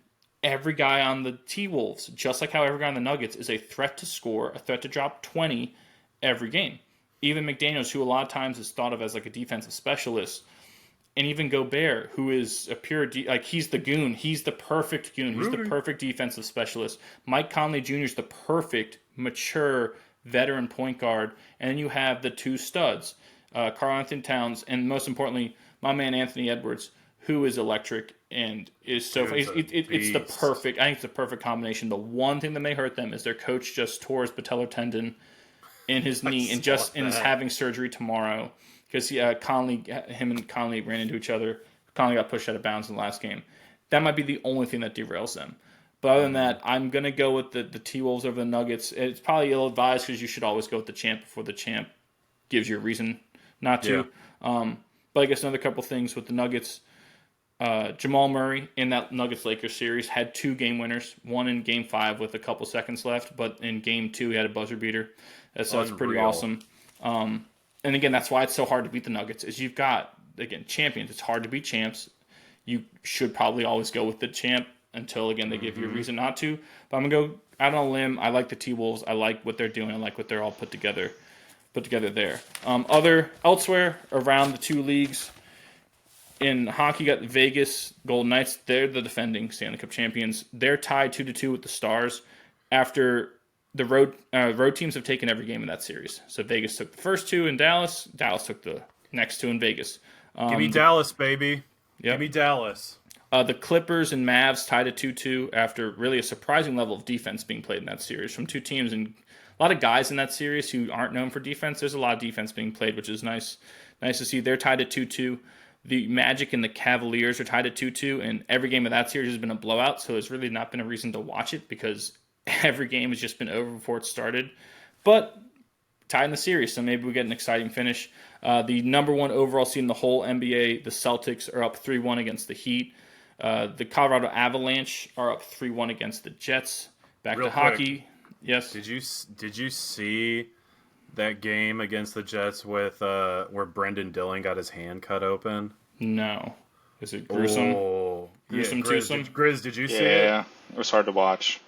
every guy on the T-Wolves, just like how every guy on the Nuggets, is a threat to score, a threat to drop 20 every game. Even McDaniels, who a lot of times is thought of as like a defensive specialist, and even Gobert, who is a pure he's the goon. He's the perfect goon. He's the perfect defensive specialist. Mike Conley Jr. is the perfect, mature, veteran point guard. And then you have the 2 studs, Karl-Anthony Towns, and most importantly, my man Anthony Edwards, who is electric and is so. It's the perfect. I think it's the perfect combination. The one thing that may hurt them is their coach just tore his patellar tendon in his knee and is having surgery tomorrow because him and Conley ran into each other. Conley got pushed out of bounds in the last game. That might be the only thing that derails them. But other than that, I'm gonna go with the T-Wolves over the Nuggets. It's probably ill-advised because you should always go with the champ before the champ gives you a reason not to. Yeah. But I guess another couple things with the Nuggets. Jamal Murray in that Nuggets-Lakers series had 2 game winners, one in Game 5 with a couple seconds left, but in Game 2 he had a buzzer beater. So that's pretty awesome. And again, that's why it's so hard to beat the Nuggets, is you've got, again, champions. It's hard to beat champs. You should probably always go with the champ until, again, they give you a reason not to. But I'm going to go out on a limb. I like the T-Wolves. I like what they're doing. I like what they're all put together there. Elsewhere around the 2 leagues, in hockey, you got the Vegas Golden Knights. They're the defending Stanley Cup champions. They're tied 2-2 with the Stars after the road teams have taken every game in that series. So Vegas took the first 2 in Dallas. Dallas took the next 2 in Vegas. Give me Dallas, baby. Yep. Give me Dallas. The Clippers and Mavs tied at 2-2 after really a surprising level of defense being played in that series from 2 teams. And a lot of guys in that series who aren't known for defense. There's a lot of defense being played, which is nice to see. They're tied at 2-2. The Magic and the Cavaliers are tied at 2-2, and every game of that series has been a blowout, so there's really not been a reason to watch it because every game has just been over before it started. But tied in the series, so maybe we get an exciting finish. The number 1 overall seed in the whole NBA, the Celtics, are up 3-1 against the Heat. The Colorado Avalanche are up 3-1 against the Jets. Back to hockey. Yes. Did you see that game against the Jets with where Brendan Dillon got his hand cut open? No. Is it gruesome? Oh, gruesome, yeah. Grizz, did you see it? Yeah, it was hard to watch.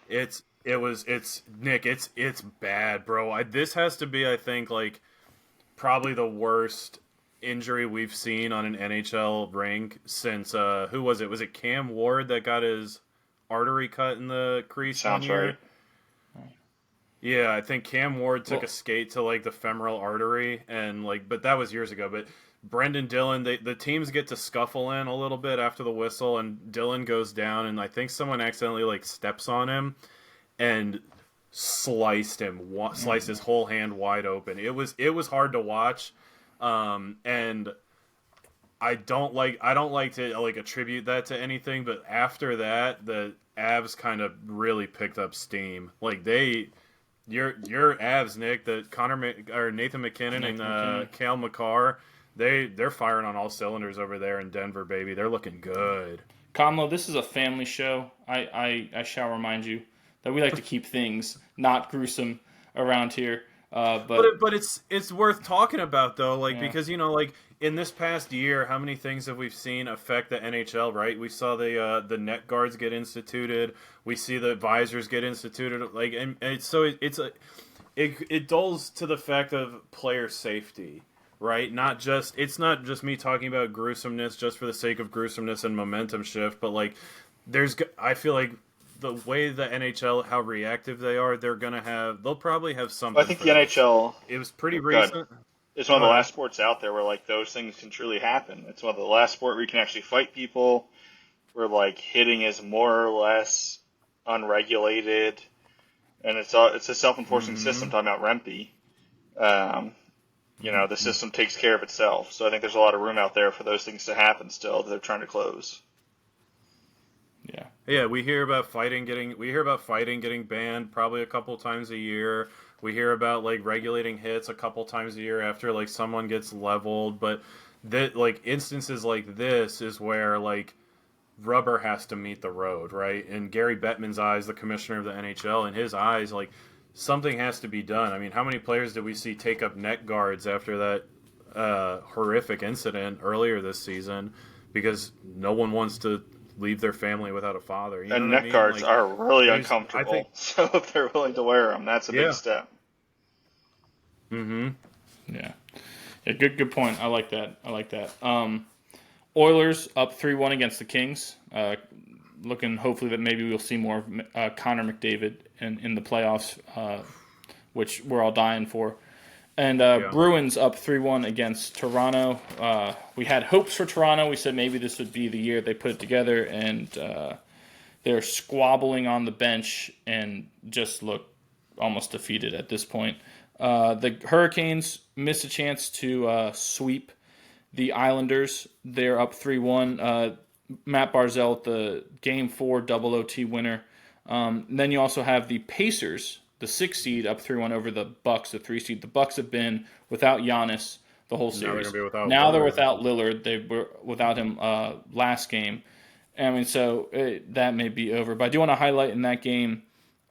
It's Nick. It's bad, bro. This has to be, I think, like probably the worst injury we've seen on an NHL rink since who was it? Was it Cam Ward that got his artery cut in the crease Sounds one year? right. Yeah, I think Cam Ward took a skate to like the femoral artery, and like, but that was years ago. But Brendan Dillon, the teams get to scuffle in a little bit after the whistle, and Dillon goes down, and I think someone accidentally like steps on him and sliced his whole hand wide open. It was hard to watch, and I don't like to like attribute that to anything, but after that, the Avs kind of really picked up steam. Like your Avs, Nick, Nathan McKinnon and Cale Makar, they're firing on all cylinders over there in Denver, baby. They're looking good. Komlo, this is a family show. I shall remind you that we like to keep things not gruesome around here. But it's worth talking about though, like because like in this past year, how many things have we seen affect the NHL? Right, we saw the net guards get instituted. We see the visors get instituted. Like, and it dulls to the fact of player safety. Right, it's not just me talking about gruesomeness just for the sake of gruesomeness and momentum shift, but like I feel like the way the NHL, how reactive they are, they'll probably have something. I think the NHL. It was pretty recent. It's one of the last sports out there where like those things can truly happen. It's one of the last sport where you can actually fight people, where like hitting is more or less unregulated, and it's a self-enforcing system. Talking about Rempe, the system takes care of itself. So I think there's a lot of room out there for those things to happen still that they're trying to close. Yeah, we hear about fighting getting banned probably a couple times a year. We hear about like regulating hits a couple times a year after like someone gets leveled, but that like instances like this is where like rubber has to meet the road, right? In Gary Bettman's eyes, the commissioner of the NHL, in his eyes, like something has to be done. I mean, how many players did we see take up net guards after that horrific incident earlier this season because no one wants to leave their family without a father? You know and net guards are really uncomfortable. So if they're willing to wear them, that's a big step. Mm-hmm. Yeah. Good point. I like that. Oilers up 3-1 against the Kings. Looking hopefully that maybe we'll see more of Connor McDavid in the playoffs, which we're all dying for. And Bruins up 3-1 against Toronto. We had hopes for Toronto. We said maybe this would be the year they put it together, and they're squabbling on the bench and just look almost defeated at this point. The Hurricanes missed a chance to sweep the Islanders. They're up 3-1. Matt Barzal, the Game 4 double OT winner. Then you also have the Pacers, the 6 seed, up 3-1 over the Bucks, the 3 seed. The Bucks have been without Giannis the whole series. Now they're without Lillard. They were without him last game. I mean, so that may be over. But I do want to highlight in that game,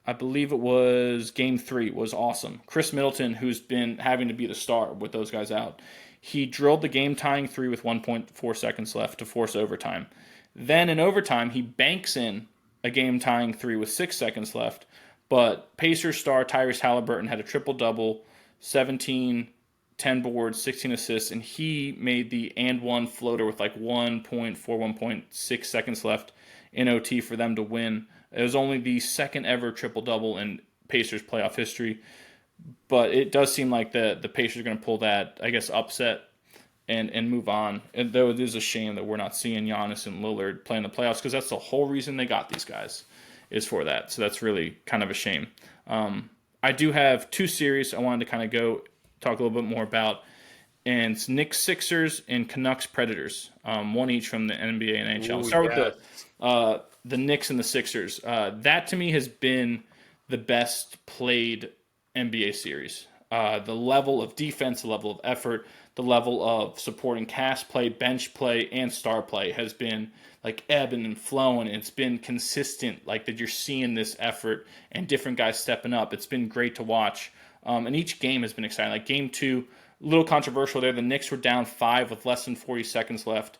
I believe it was Game 3, was awesome. Chris Middleton, who's been having to be the star with those guys out, he drilled the game-tying 3 with 1.4 seconds left to force overtime. Then in overtime, he banks in a game-tying 3 with 6 seconds left. But Pacers star Tyrese Halliburton had a triple-double, 17, 10 boards, 16 assists, and he made the and-one floater with like 1.6 seconds left in OT for them to win. It was only the second ever triple-double in Pacers playoff history. But it does seem like the Pacers are going to pull that, I guess, upset and move on. And though it is a shame that we're not seeing Giannis and Lillard play in the playoffs, because that's the whole reason they got these guys, is for that. So that's really kind of a shame. I do have 2 series I wanted to kind of go talk a little bit more about. And it's Knicks Sixers and Canucks Predators, one each from the NBA and NHL. I'll start with the Knicks and the Sixers. That to me has been the best played NBA series. The level of defense, the level of effort, the level of supporting cast play, bench play, and star play has been like ebbing and flowing. It's been consistent, like that you're seeing this effort and different guys stepping up. It's been great to watch. And each game has been exciting. Like Game 2, a little controversial there. The Knicks were down 5 with less than 40 seconds left.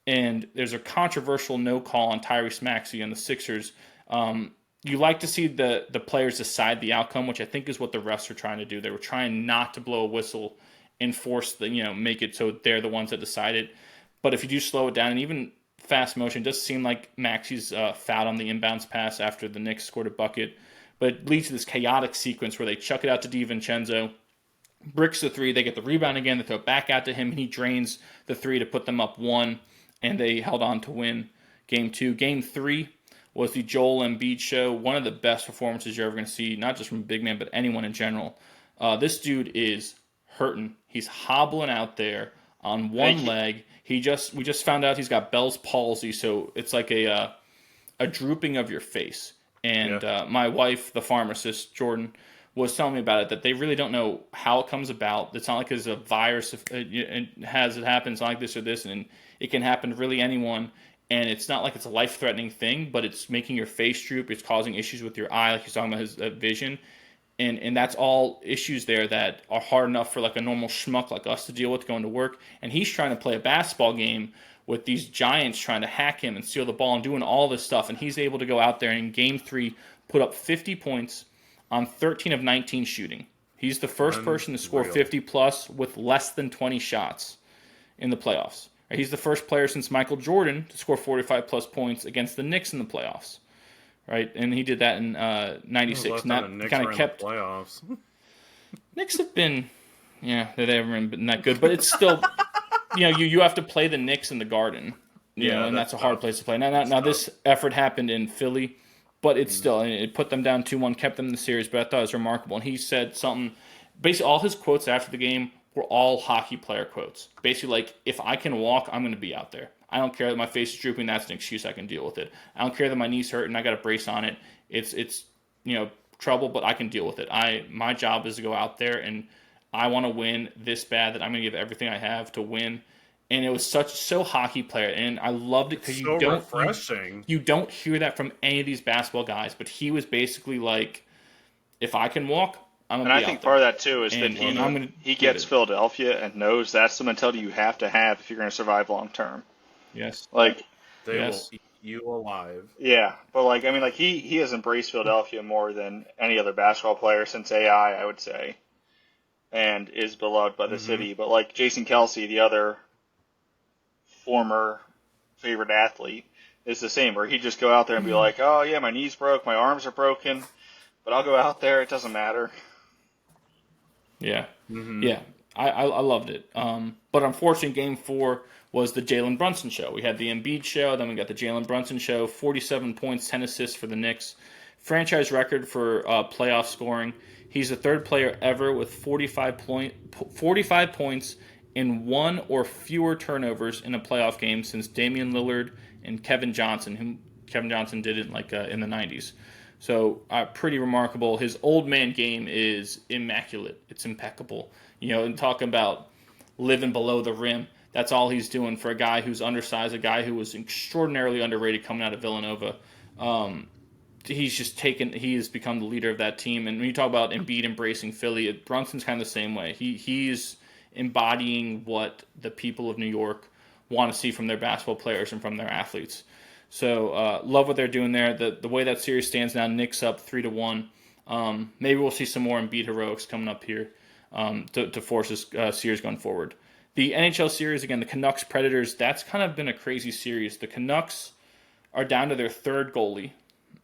And there's a controversial no call on Tyrese Maxey and the Sixers. you like to see the players decide the outcome, which I think is what the refs are trying to do. They were trying not to blow a whistle and force make it so they're the ones that decide it. But if you do slow it down, and even fast motion, it does seem like Maxey's fouled on the inbounds pass after the Knicks scored a bucket. But it leads to this chaotic sequence where they chuck it out to DiVincenzo, bricks the three, they get the rebound again, they throw it back out to him, and he drains the three to put them up 1, and they held on to win Game 2. Game 3 was the Joel Embiid show, one of the best performances you're ever going to see, not just from a big man, but anyone in general. This dude is hurting. He's hobbling out there on one leg. We just found out he's got Bell's palsy, so it's like a drooping of your face. And my wife, the pharmacist, Jordan, was telling me about it, that they really don't know how it comes about. It's not like there's a virus, it happens like this or this, and it can happen to really anyone. And it's not like it's a life-threatening thing, but it's making your face droop. It's causing issues with your eye, like he's talking about his vision. And that's all issues there that are hard enough for like a normal schmuck like us to deal with going to work. And he's trying to play a basketball game with these giants trying to hack him and steal the ball and doing all this stuff. And he's able to go out there and in Game 3 put up 50 points on 13 of 19 shooting. He's the first person to score 50-plus with less than 20 shots in the playoffs. He's the first player since Michael Jordan to score 45-plus points against the Knicks in the playoffs. Right, and he did that in '96. And that kind of kept playoffs. Knicks have been, they haven't been that good, but it's still, you have to play the Knicks in the Garden, and that's a hard place to play. Now this effort happened in Philly, but it's still, it put them down 2-1, kept them in the series. But I thought it was remarkable, and he said something. Basically, all his quotes after the game were all hockey player quotes. Basically, like, if I can walk, I'm going to be out there. I don't care that my face is drooping. That's an excuse. I can deal with it. I don't care that my knee's hurt and I got a brace on it. It's trouble, but I can deal with it. My job is to go out there, and I want to win this bad that I'm going to give everything I have to win. And it was so hockey player, and I loved it because refreshing. You don't hear that from any of these basketball guys, but he was basically like, if I can walk, I'm going to be out there. And I think part of that, too, is that he gets Philadelphia and knows that's the mentality you have to have if you're going to survive long term. Yes. Like, they will eat you alive. Yeah, but he has embraced Philadelphia more than any other basketball player since I would say, and is beloved by the city. But like Jason Kelce, the other former favorite athlete, is the same, where he'd just go out there and be like, oh yeah, my knees broke, my arms are broken, but I'll go out there, it doesn't matter. Yeah. Mm-hmm. Yeah. I loved it. But unfortunately, Game 4 was the Jalen Brunson show. We had the Embiid show, then we got the Jalen Brunson show. 47 points, 10 assists for the Knicks. Franchise record for playoff scoring. He's the third player ever with 45 points in one or fewer turnovers in a playoff game since Damian Lillard and Kevin Johnson, whom Kevin Johnson did it in the 90s. So pretty remarkable. His old man game is immaculate. It's impeccable. And talking about living below the rim, that's all he's doing for a guy who's undersized, a guy who was extraordinarily underrated coming out of Villanova. He has become the leader of that team. And when you talk about Embiid embracing Philly, Brunson's kind of the same way. He's embodying what the people of New York want to see from their basketball players and from their athletes. So love what they're doing there. The way that series stands now, Knicks up 3-1. Maybe we'll see some more Embiid heroics coming up here to force this series going forward. The NHL series, again, the Canucks Predators, that's kind of been a crazy series. The Canucks are down to their third goalie.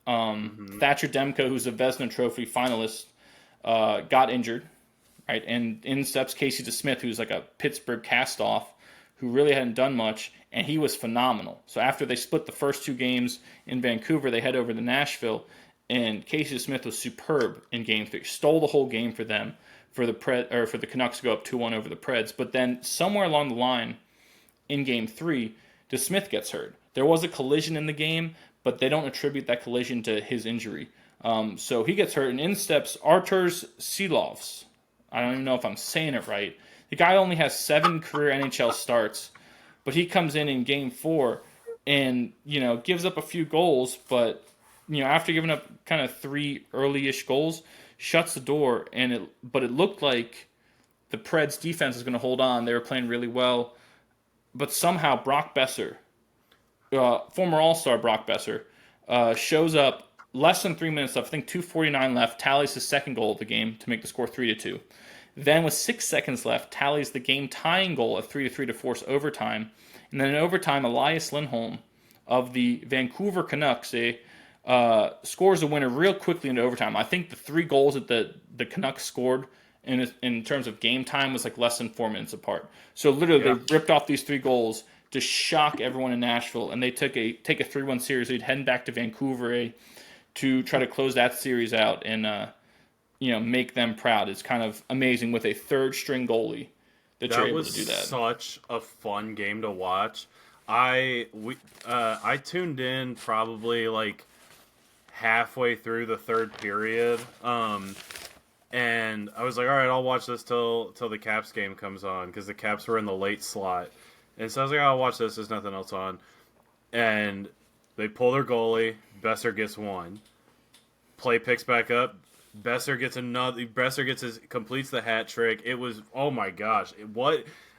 Thatcher Demko, who's a Vezina Trophy finalist, got injured, right? And in steps Casey DeSmith, who's like a Pittsburgh cast-off, who really hadn't done much, and he was phenomenal. So after they split the first two games in Vancouver, they head over to Nashville, and Casey DeSmith was superb in Game 3. Stole the whole game for them, for the Canucks to go up 2-1 over the Preds. But then somewhere along the line in Game 3, DeSmith gets hurt. There was a collision in the game, but they don't attribute that collision to his injury. So he gets hurt, and in steps Arturs Silovs. I don't even know if I'm saying it right. The guy only has 7 career NHL starts, but he comes in Game 4 and, gives up a few goals, but, after giving up kind of 3 early-ish goals, shuts the door, but it looked like the Preds defense was going to hold on. They were playing really well, but somehow Brock Besser, former All-Star Brock Besser, shows up less than 3 minutes left, I think 2:49 left, tallies his second goal of the game to make the score 3-2. Then with 6 seconds left, tallies the game tying goal of 3-3 to force overtime. And then in overtime, Elias Lindholm of the Vancouver Canucks scores a winner real quickly into overtime. I think the 3 goals that the Canucks scored in terms of game time was like less than 4 minutes apart. So literally they ripped off these 3 goals to shock everyone in Nashville, and they take a 3-1 series. They'd head back to Vancouver to try to close that series out and make them proud. It's kind of amazing with a third string goalie that you're able to do that. That was such a fun game to watch. I tuned in probably like halfway through the third period, and I was like, all right, I'll watch this till the Caps game comes on, because the Caps were in the late slot. And so I was like, I'll watch this. There's nothing else on. And they pull their goalie. Besser gets one. Play picks back up. Besser gets another. Completes the hat trick. It was, oh my gosh.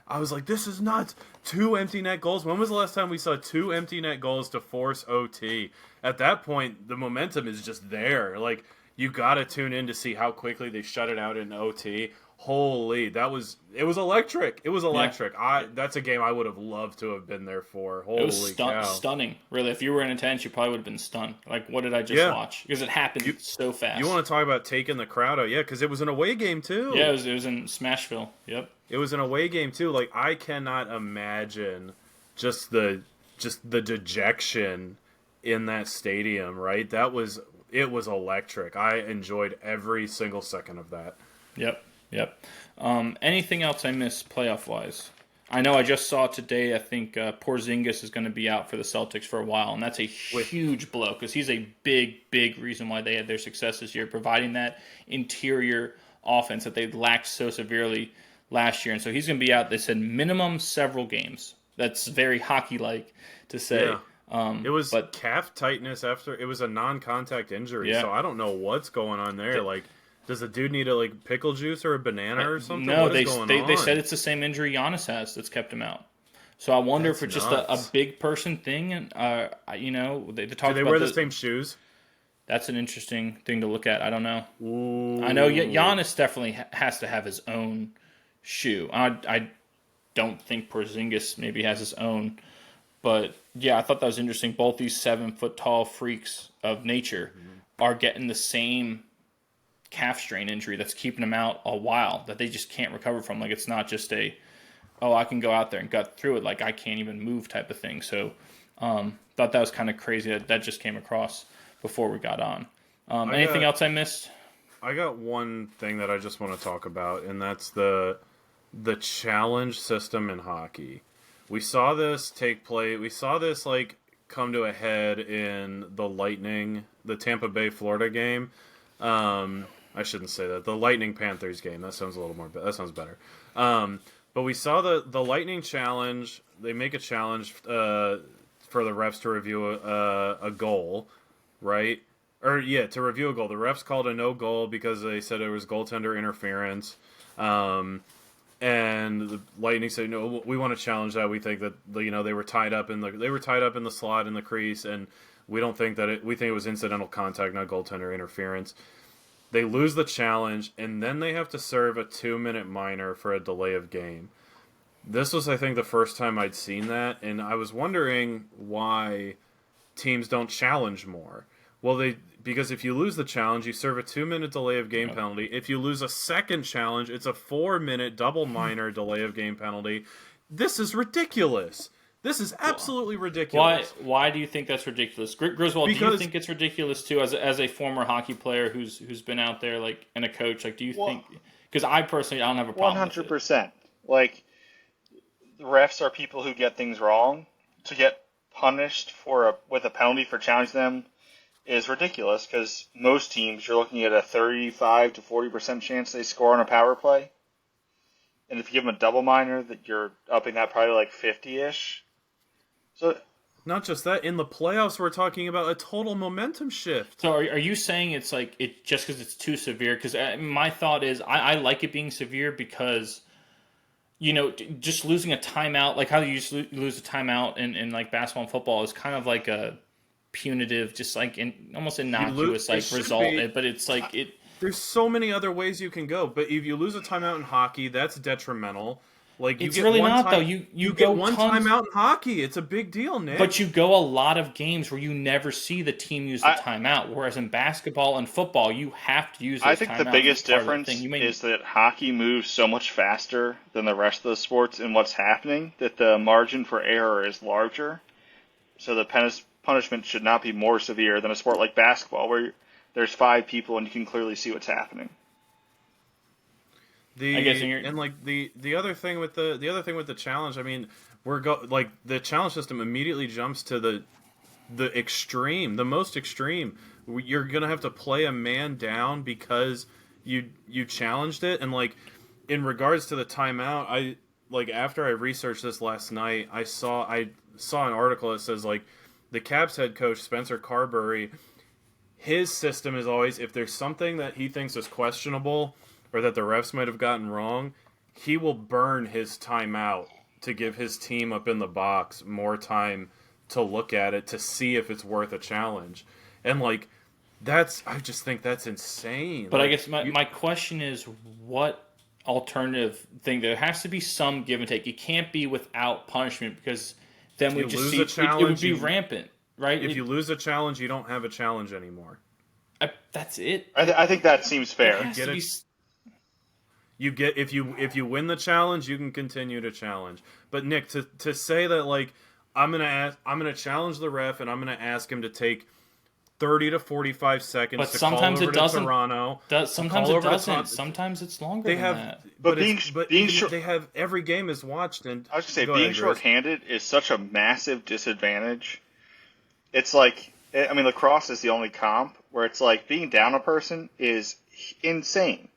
I was like, this is nuts. 2 empty net goals. When was the last time we saw 2 empty net goals to force OT? At that point, the momentum is just there. Like, you got to tune in to see how quickly they shut it out in OT. Holy, it was electric. It was electric. Yeah. That's a game I would have loved to have been there for. Holy it was cow. Stunning. Really, if you were in attendance, you probably would have been stunned. Like, what did I just watch? Because it happened so fast. You want to talk about taking the crowd out? Yeah, because it was an away game too. Yeah, it was in Smashville. Yep. It was an away game too. Like, I cannot imagine just the dejection in that stadium. Right? It was electric. I enjoyed every single second of that. Yep. Anything else I missed playoff-wise? I know I just saw today, I think Porzingis is going to be out for the Celtics for a while, and that's a huge blow because he's a big, big reason why they had their success this year, providing that interior offense that they lacked so severely last year. And so he's going to be out, they said, minimum several games. That's very hockey-like to say. Yeah. It was calf tightness after. It was a non-contact injury, so I don't know what's going on there. Does the dude need a pickle juice or a banana or something? No, they said it's the same injury Giannis has that's kept him out. So I wonder if it's just a big person thing, and they talked about. Do they wear the same shoes? That's an interesting thing to look at. I don't know. Ooh. I know Giannis definitely has to have his own shoe. I don't think Porzingis maybe has his own, but yeah, I thought that was interesting. Both these 7-foot-tall freaks of nature are getting the same calf strain injury that's keeping them out a while that they just can't recover from. Like, it's not just I can go out there and gut through it, like I can't even move type of thing. So thought that was kind of crazy that just came across before we got on. Anything else I missed? I got one thing that I just want to talk about, and that's the challenge system in hockey. We saw this take place. We saw this come to a head in the Lightning, the Tampa Bay, Florida game. I shouldn't say that. The Lightning Panthers game. That sounds that sounds better. But we saw the Lightning challenge. They make a challenge for the refs to review a goal, right? To review a goal. The refs called a no goal because they said it was goaltender interference. And the Lightning said, no, we want to challenge that. We think that they were tied up in the slot in the crease, and we don't think that we think it was incidental contact, not goaltender interference. They lose the challenge, and then they have to serve a 2-minute minor for a delay of game. This was, I think, the first time I'd seen that, and I was wondering why teams don't challenge more. Well, because if you lose the challenge, you serve a 2-minute delay of game penalty. If you lose a second challenge, it's a 4-minute double minor delay of game penalty. This is ridiculous. This is absolutely ridiculous. Why do you think that's ridiculous, Griswold? Do you think it's ridiculous too, as a former hockey player who's been out there and a coach? Do you think? Because I personally, I don't have a problem. 100%. The refs are people who get things wrong. To get punished with a penalty for challenging them is ridiculous. Because most teams, you're looking at a 35 to 40% chance they score on a power play, and if you give them a double minor, that you're upping that probably 50-ish. So, not just that, in the playoffs, we're talking about a total momentum shift. So are you saying it's it just because it's too severe? Because my thought is I like it being severe because, just losing a timeout, how you just lose a timeout in basketball and football is kind of punitive, just like almost innocuous result. But it's like it. There's so many other ways you can go, but if you lose a timeout in hockey, that's detrimental. Like it's really not though. You get one timeout in hockey. It's a big deal, Nick. But you go a lot of games where you never see the team use the timeout. Whereas in basketball and football, you have to use. I think the biggest difference is that hockey moves so much faster than the rest of the sports in what's happening that the margin for error is larger. So the punishment should not be more severe than a sport like basketball, where there's 5 people and you can clearly see what's happening. The other thing with the challenge, I mean, the challenge system immediately jumps to the extreme, the most extreme. You're gonna have to play a man down because you challenged it, and like in regards to the timeout, after I researched this last night, I saw an article that says like the Caps head coach Spencer Carberry, his system is always if there's something that he thinks is questionable or that the refs might have gotten wrong, he will burn his timeout to give his team up in the box more time to look at it to see if it's worth a challenge. And like I just think that's insane. But I guess my question is, what alternative thing? There has to be some give and take. You can't be without punishment, because then we just see it would be rampant, right? If you lose a challenge, you don't have a challenge anymore. That's it. I think that seems fair. If you win the challenge, you can continue to challenge. But Nick, to say that like I'm gonna challenge the ref and I'm gonna ask him to take 30 to 45 seconds but to sometimes call over it doesn't, to Toronto. Sometimes it doesn't. Sometimes it's longer than that. They have every game is watched. And I was gonna say being shorthanded is such a massive disadvantage. It's like, I mean, lacrosse is the only comp where it's like being down a person is insane.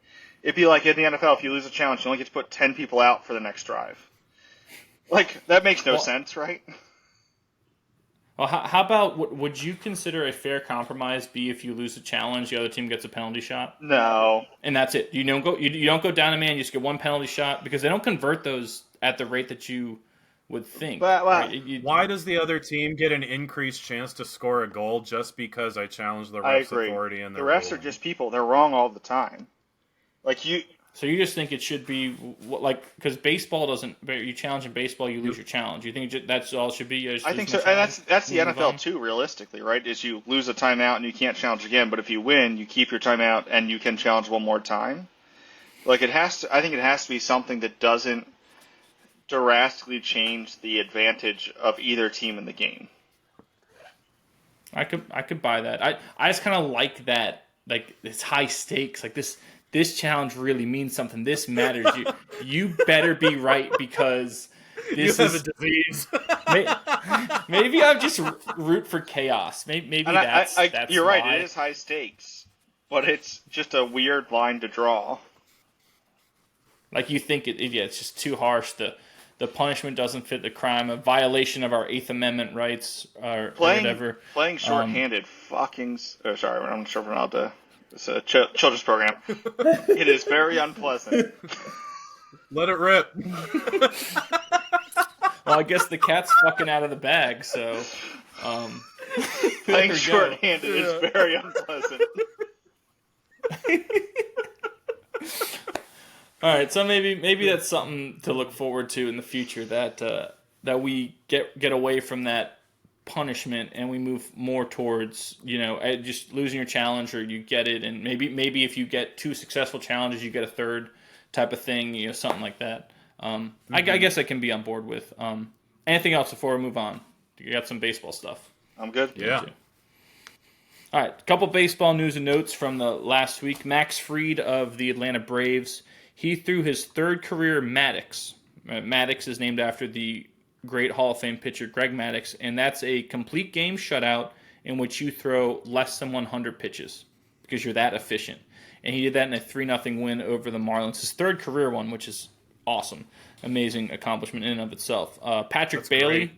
It'd be like in the NFL, if you lose a challenge, you only get to put 10 people out for the next drive. Like, that makes no sense, right? Well, how about, would you consider a fair compromise be if you lose a challenge, the other team gets a penalty shot? No. And that's it. You don't go down a man, you just get one penalty shot, because they don't convert those at the rate that you would think. Right? Why does the other team get an increased chance to score a goal just because I challenge the refs' authority and their refs are just people. They're wrong all the time. So you just think it should be like, because baseball doesn't. You challenge in baseball, you lose your challenge. You think that's all it should be? I think so, and that's the NFL too. Realistically, right? Is you lose a timeout and you can't challenge again, but if you win, you keep your timeout and you can challenge one more time. Like it has to. I think it has to be something that doesn't drastically change the advantage of either team in the game. I could buy that. I just kind of like that. Like it's high stakes. Like this challenge really means something. This matters. You better be right, because this you have a disease. Maybe I'm just root for chaos. Maybe that's you're why. right. It is high stakes, but it's just a weird line to draw. Like you think it's just too harsh. The punishment doesn't fit the crime. A violation of our 8th Amendment rights or whatever. Playing shorthanded sorry, I'm not sure if we're allowed to. It's a children's program. It is very unpleasant. Let it rip. Well, I guess the cat's fucking out of the bag, so... Playing shorthanded is very unpleasant. All right, so maybe that's something to look forward to in the future, that we get away from that punishment and we move more towards just losing your challenge, or you get it, and maybe if you get 2 successful challenges, you get a 3rd type of thing, something like that. I guess I can be on board with. Anything else before we move on? You got some baseball stuff. I'm good. Yeah. All right, a couple baseball news and notes from the last week. Max Fried of the Atlanta Braves, he threw his 3rd career Maddox. Maddox is named after the great Hall of Fame pitcher Greg Maddux, and that's a complete game shutout in which you throw less than 100 pitches because you're that efficient. And he did that in a 3-0 win over the Marlins, his 3rd career one, which is awesome. Amazing accomplishment in and of itself. Patrick Bailey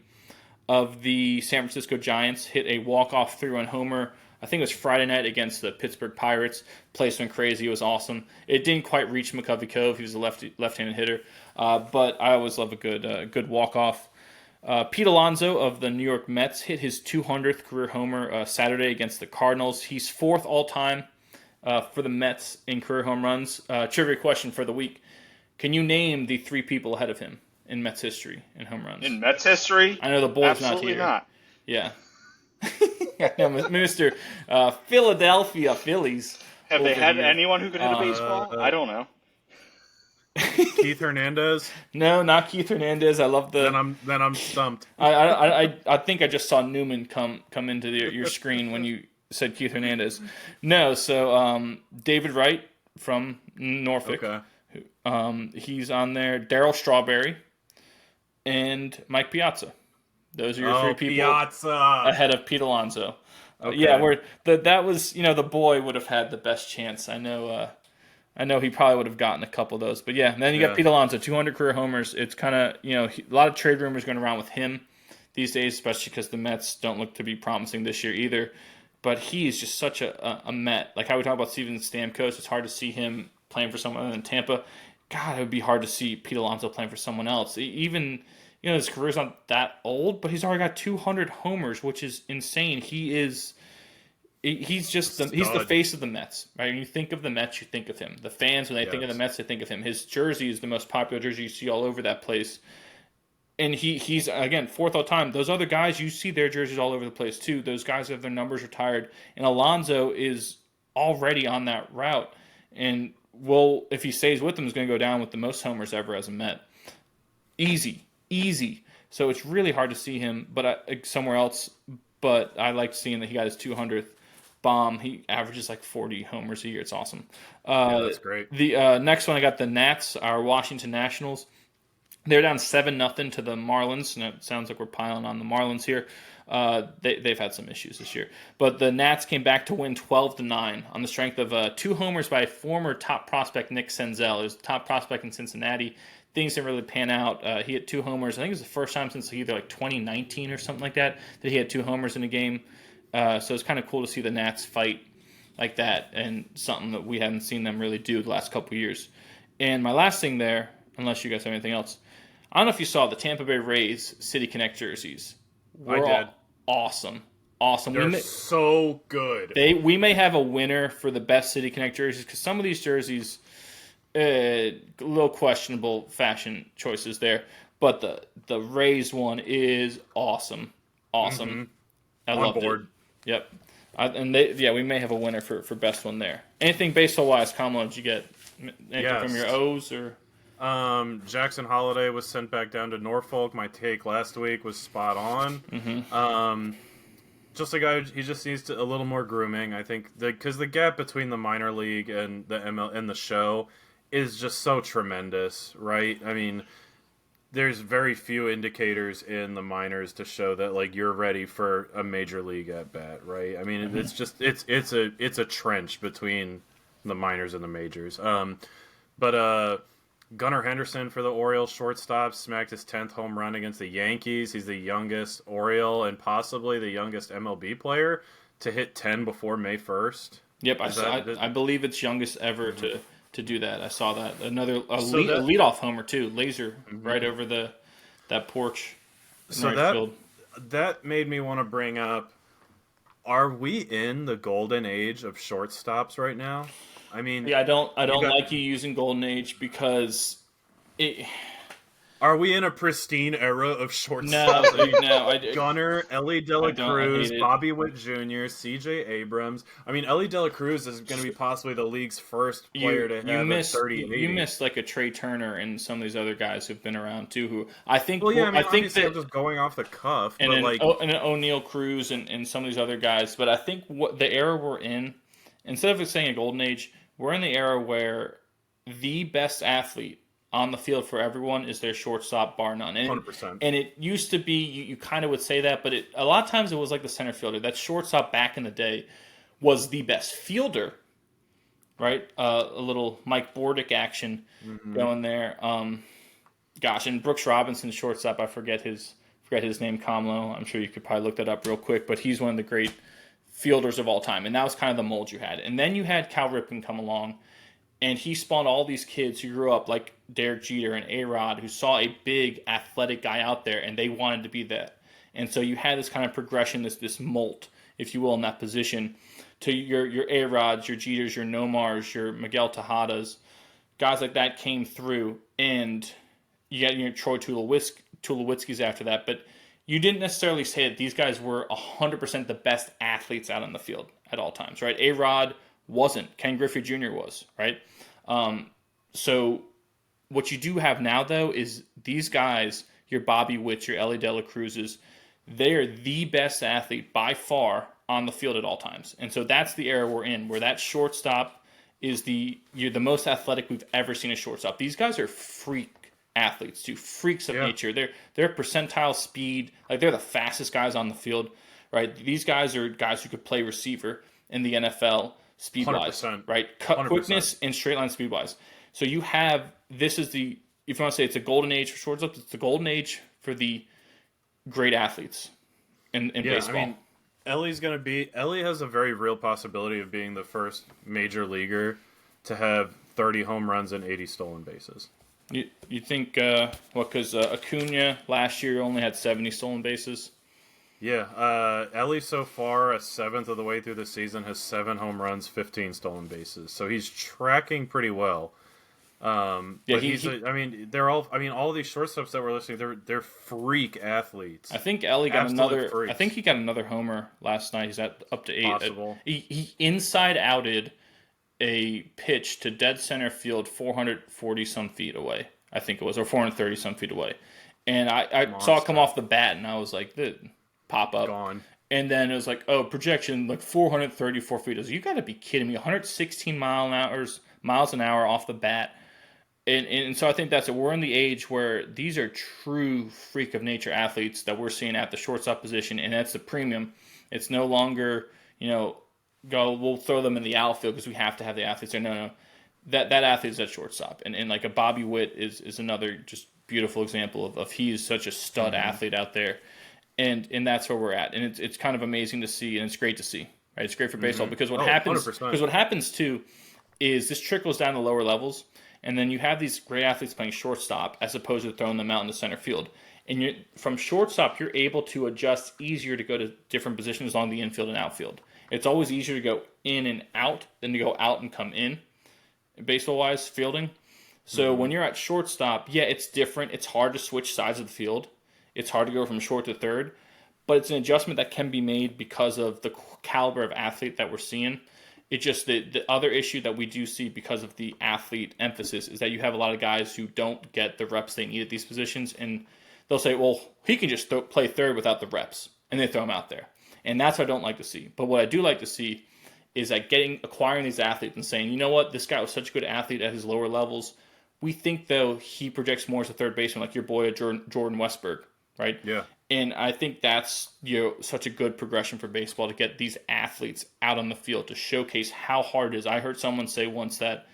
of the San Francisco Giants hit a walk-off 3-run homer. I think it was Friday night against the Pittsburgh Pirates. Place went crazy. It was awesome. It didn't quite reach McCovey Cove. He was a left-handed hitter. But I always love a good walk-off. Pete Alonso of the New York Mets hit his 200th career homer Saturday against the Cardinals. He's 4th all-time for the Mets in career home runs. Trivia question for the week. Can you name the 3 people ahead of him in Mets history in home runs? In Mets history? I know the boy's Absolutely not here. Yeah. No, Mr. Philadelphia Phillies. Have they had anyone who could hit a baseball? I don't know. Keith Hernandez? No, not Keith Hernandez. I love the. Then I'm stumped. I think I just saw Newman come into your screen when you said Keith Hernandez. No, so David Wright from Norfolk. Okay. He's on there. Darryl Strawberry and Mike Piazza. Those are your 3 people ahead of Pete Alonso. Okay. Yeah, that was the boy would have had the best chance. I know he probably would have gotten a couple of those, but yeah. And then you got Pete Alonso, 200 career homers. It's kind of a lot of trade rumors going around with him these days, especially because the Mets don't look to be promising this year either. But he is just such a Met. Like how we talk about Steven Stamkos, it's hard to see him playing for someone other than Tampa. God, it would be hard to see Pete Alonso playing for someone else. Even his career's not that old, but he's already got 200 homers, which is insane. He's just he's the face of the Mets, right? When you think of the Mets, you think of him. The fans, when they think of the Mets, they think of him. His jersey is the most popular jersey you see all over that place. And he's, again, 4th all time. Those other guys, you see their jerseys all over the place, too. Those guys have their numbers retired. And Alonso is already on that route. And if he stays with them, is going to go down with the most homers ever as a Met. Easy. So it's really hard to see him somewhere else. But I like seeing that he got his 200th bomb. He averages like 40 homers a year. It's awesome. That's great. The next one, I got the Nats, our Washington Nationals. They're down 7-0 to the Marlins. And it sounds like we're piling on the Marlins here. They've had some issues this year. But the Nats came back to win 12-9 on the strength of 2 homers by former top prospect Nick Senzel. He was the top prospect in Cincinnati. Things didn't really pan out. He hit 2 homers. I think it was the first time since either 2019 or something like that he had 2 homers in a game. So it's kind of cool to see the Nats fight like that, and something that we haven't seen them really do the last couple of years. And my last thing there, unless you guys have anything else, I don't know if you saw the Tampa Bay Rays City Connect jerseys. I did. Awesome. They're so good. We may have a winner for the best City Connect jerseys because some of these jerseys, a little questionable fashion choices there. But the Rays one is awesome. Mm-hmm. I love it. Yep. We may have a winner for best one there. Anything baseball-wise, Komlo, did you get anything from your O's? Or? Jackson Holiday was sent back down to Norfolk. My take last week was spot on. Mm-hmm. Just a guy, he just needs a little more grooming, I think, because the gap between the minor league and the ML and the show is just so tremendous, right? I mean, there's very few indicators in the minors to show that you're ready for a major league at bat, right? I mean, it's just it's a trench between the minors and the majors. But Gunnar Henderson for the Orioles shortstop smacked his 10th home run against the Yankees. He's the youngest Oriole and possibly the youngest MLB player to hit 10 before May 1st. Yep, I believe it's youngest ever to do that. I saw that. A leadoff homer too, laser right over that porch. So that made me want to bring up: are we in the golden age of shortstops right now? I mean, I don't like you using golden age because it. Are we in a pristine era of shortstops? No. Gunnar, Ellie De La Cruz, Bobby Witt Jr., C.J. Abrams. I mean, Ellie De La Cruz is going to be possibly the league's first player to have a 30-80. You missed a Trey Turner and some of these other guys who've been around too. Who I think. Well, yeah, I think that, I'm just going off the cuff, and O'Neal Cruz and some of these other guys. But I think what the era we're in, instead of saying a golden age, we're in the era where the best athlete on the field for everyone is their shortstop, bar none. 100%. And it used to be, you kind of would say that, but a lot of times it was like the center fielder. That shortstop back in the day was the best fielder, right? A little Mike Bordick action going there. And Brooks Robinson, shortstop, I forget his name, Komlo. I'm sure you could probably look that up real quick, but he's one of the great fielders of all time. And that was kind of the mold you had. And then you had Cal Ripken come along. And he spawned all these kids who grew up like Derek Jeter and A-Rod, who saw a big athletic guy out there, and they wanted to be that. And so you had this kind of progression, this molt, if you will, in that position, to your A-Rods, your Jeters, your Nomars, your Miguel Tejadas. Guys like that came through, and you got your Troy Tulowitzkis after that. But you didn't necessarily say that these guys were 100% the best athletes out on the field at all times, right? A-Rod wasn't. Ken Griffey Jr. was, right? So what you do have now, though, is these guys, your Bobby Witts, your Ellie De La Cruzes, they are the best athlete by far on the field at all times. And so that's the era we're in, where that shortstop is you're the most athletic we've ever seen a shortstop. These guys are freak athletes, too, freaks of nature. They're percentile speed, like they're the fastest guys on the field, right? These guys are guys who could play receiver in the NFL speed-wise, right? 100%. Quickness and straight line speed-wise. So you have, this is if you want to say it's a golden age for shortstop, it's the golden age for the great athletes in baseball. I mean, Ellie has a very real possibility of being the first major leaguer to have 30 home runs and 80 stolen bases. You think, because Acuna last year only had 70 stolen bases? Yeah, Ellie so far, a seventh of the way through the season, has 7 home runs, 15 stolen bases. So he's tracking pretty well. All these shortstops that we're listening, they're freak athletes. I think Ellie got another. Freaks. I think he got another homer last night. He's at up to 8. Possible. He inside outed a pitch to dead center field, 440 some feet away. I think it was, or 430 some feet away. And I saw it come off the bat, and I was like, pop up. Gone. And then it was like, projection, like 434 feet. I was like, you got to be kidding me. 116 miles an hour off the bat. And so I think that's it. We're in the age where these are true freak of nature athletes that we're seeing at the shortstop position, and that's the premium. It's no longer, we'll throw them in the outfield because we have to have the athletes there. No. That athlete is at shortstop. And like a Bobby Witt is another just beautiful example of he is such a stud athlete out there. And that's where we're at. And it's kind of amazing to see, and it's great to see. Right? It's great for baseball because what happens too is this trickles down the lower levels. And then you have these great athletes playing shortstop as opposed to throwing them out in the center field. And from shortstop, you're able to adjust easier to go to different positions along the infield and outfield. It's always easier to go in and out than to go out and come in, baseball-wise, fielding. So when you're at shortstop, it's different. It's hard to switch sides of the field. It's hard to go from short to third. But it's an adjustment that can be made because of the caliber of athlete that we're seeing. It's just the other issue that we do see because of the athlete emphasis is that you have a lot of guys who don't get the reps they need at these positions, and they'll say, well, he can just play third without the reps, and they throw him out there. And that's what I don't like to see. But what I do like to see is that acquiring these athletes and saying, you know what, this guy was such a good athlete at his lower levels. We think, though, he projects more as a third baseman, like your boy Jordan Westberg, right? Yeah. And I think that's such a good progression for baseball to get these athletes out on the field to showcase how hard it is. I heard someone say once that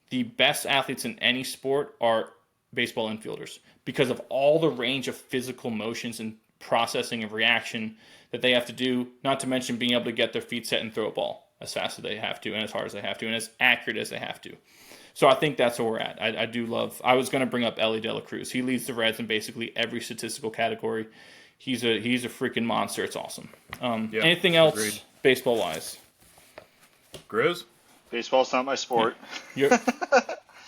the best athletes in any sport are baseball infielders because of all the range of physical motions and processing of reaction that they have to do, not to mention being able to get their feet set and throw a ball as fast as they have to and as hard as they have to and as accurate as they have to. So I think that's where we're at. I do love – I was going to bring up Ellie De La Cruz. He leads the Reds in basically every statistical category. He's a freaking monster. It's awesome. Anything else baseball-wise? Grizz? Baseball's not my sport. You're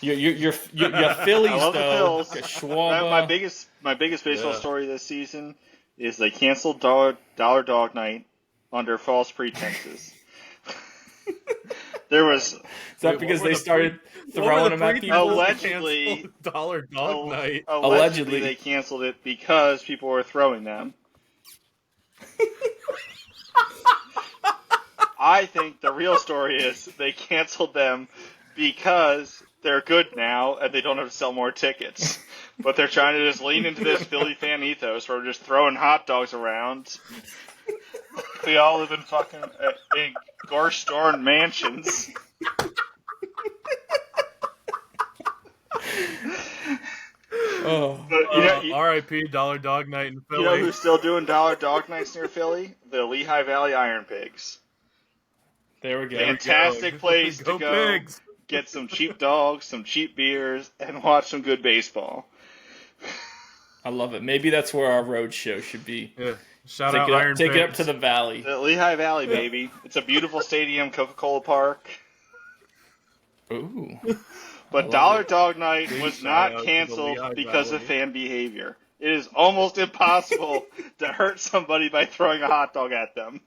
Phillies, I love though. The Phils. My biggest baseball story this season is they canceled Dollar Dog Night under false pretenses. Is that because they started throwing them at people? Allegedly, Dollar Dog Night. Allegedly, they canceled it because people were throwing them. I think the real story is they canceled them because they're good now and they don't have to sell more tickets. But they're trying to just lean into this Philly fan ethos where we're just throwing hot dogs around. We all live in fucking in Gorse-Dorn mansions. R.I.P. Dollar Dog Night in Philly. You know who's still doing Dollar Dog Nights near Philly? The Lehigh Valley Iron Pigs. There we go. Fantastic place to go. Pigs. get some cheap dogs, some cheap beers, and watch some good baseball. I love it. Maybe that's where our road show should be. Yeah. Shout out Iron Take it up to the valley. The Lehigh Valley, baby. It's a beautiful stadium, Coca-Cola Park. Ooh. But Dollar Dog Night was not canceled because of fan behavior. It is almost impossible to hurt somebody by throwing a hot dog at them.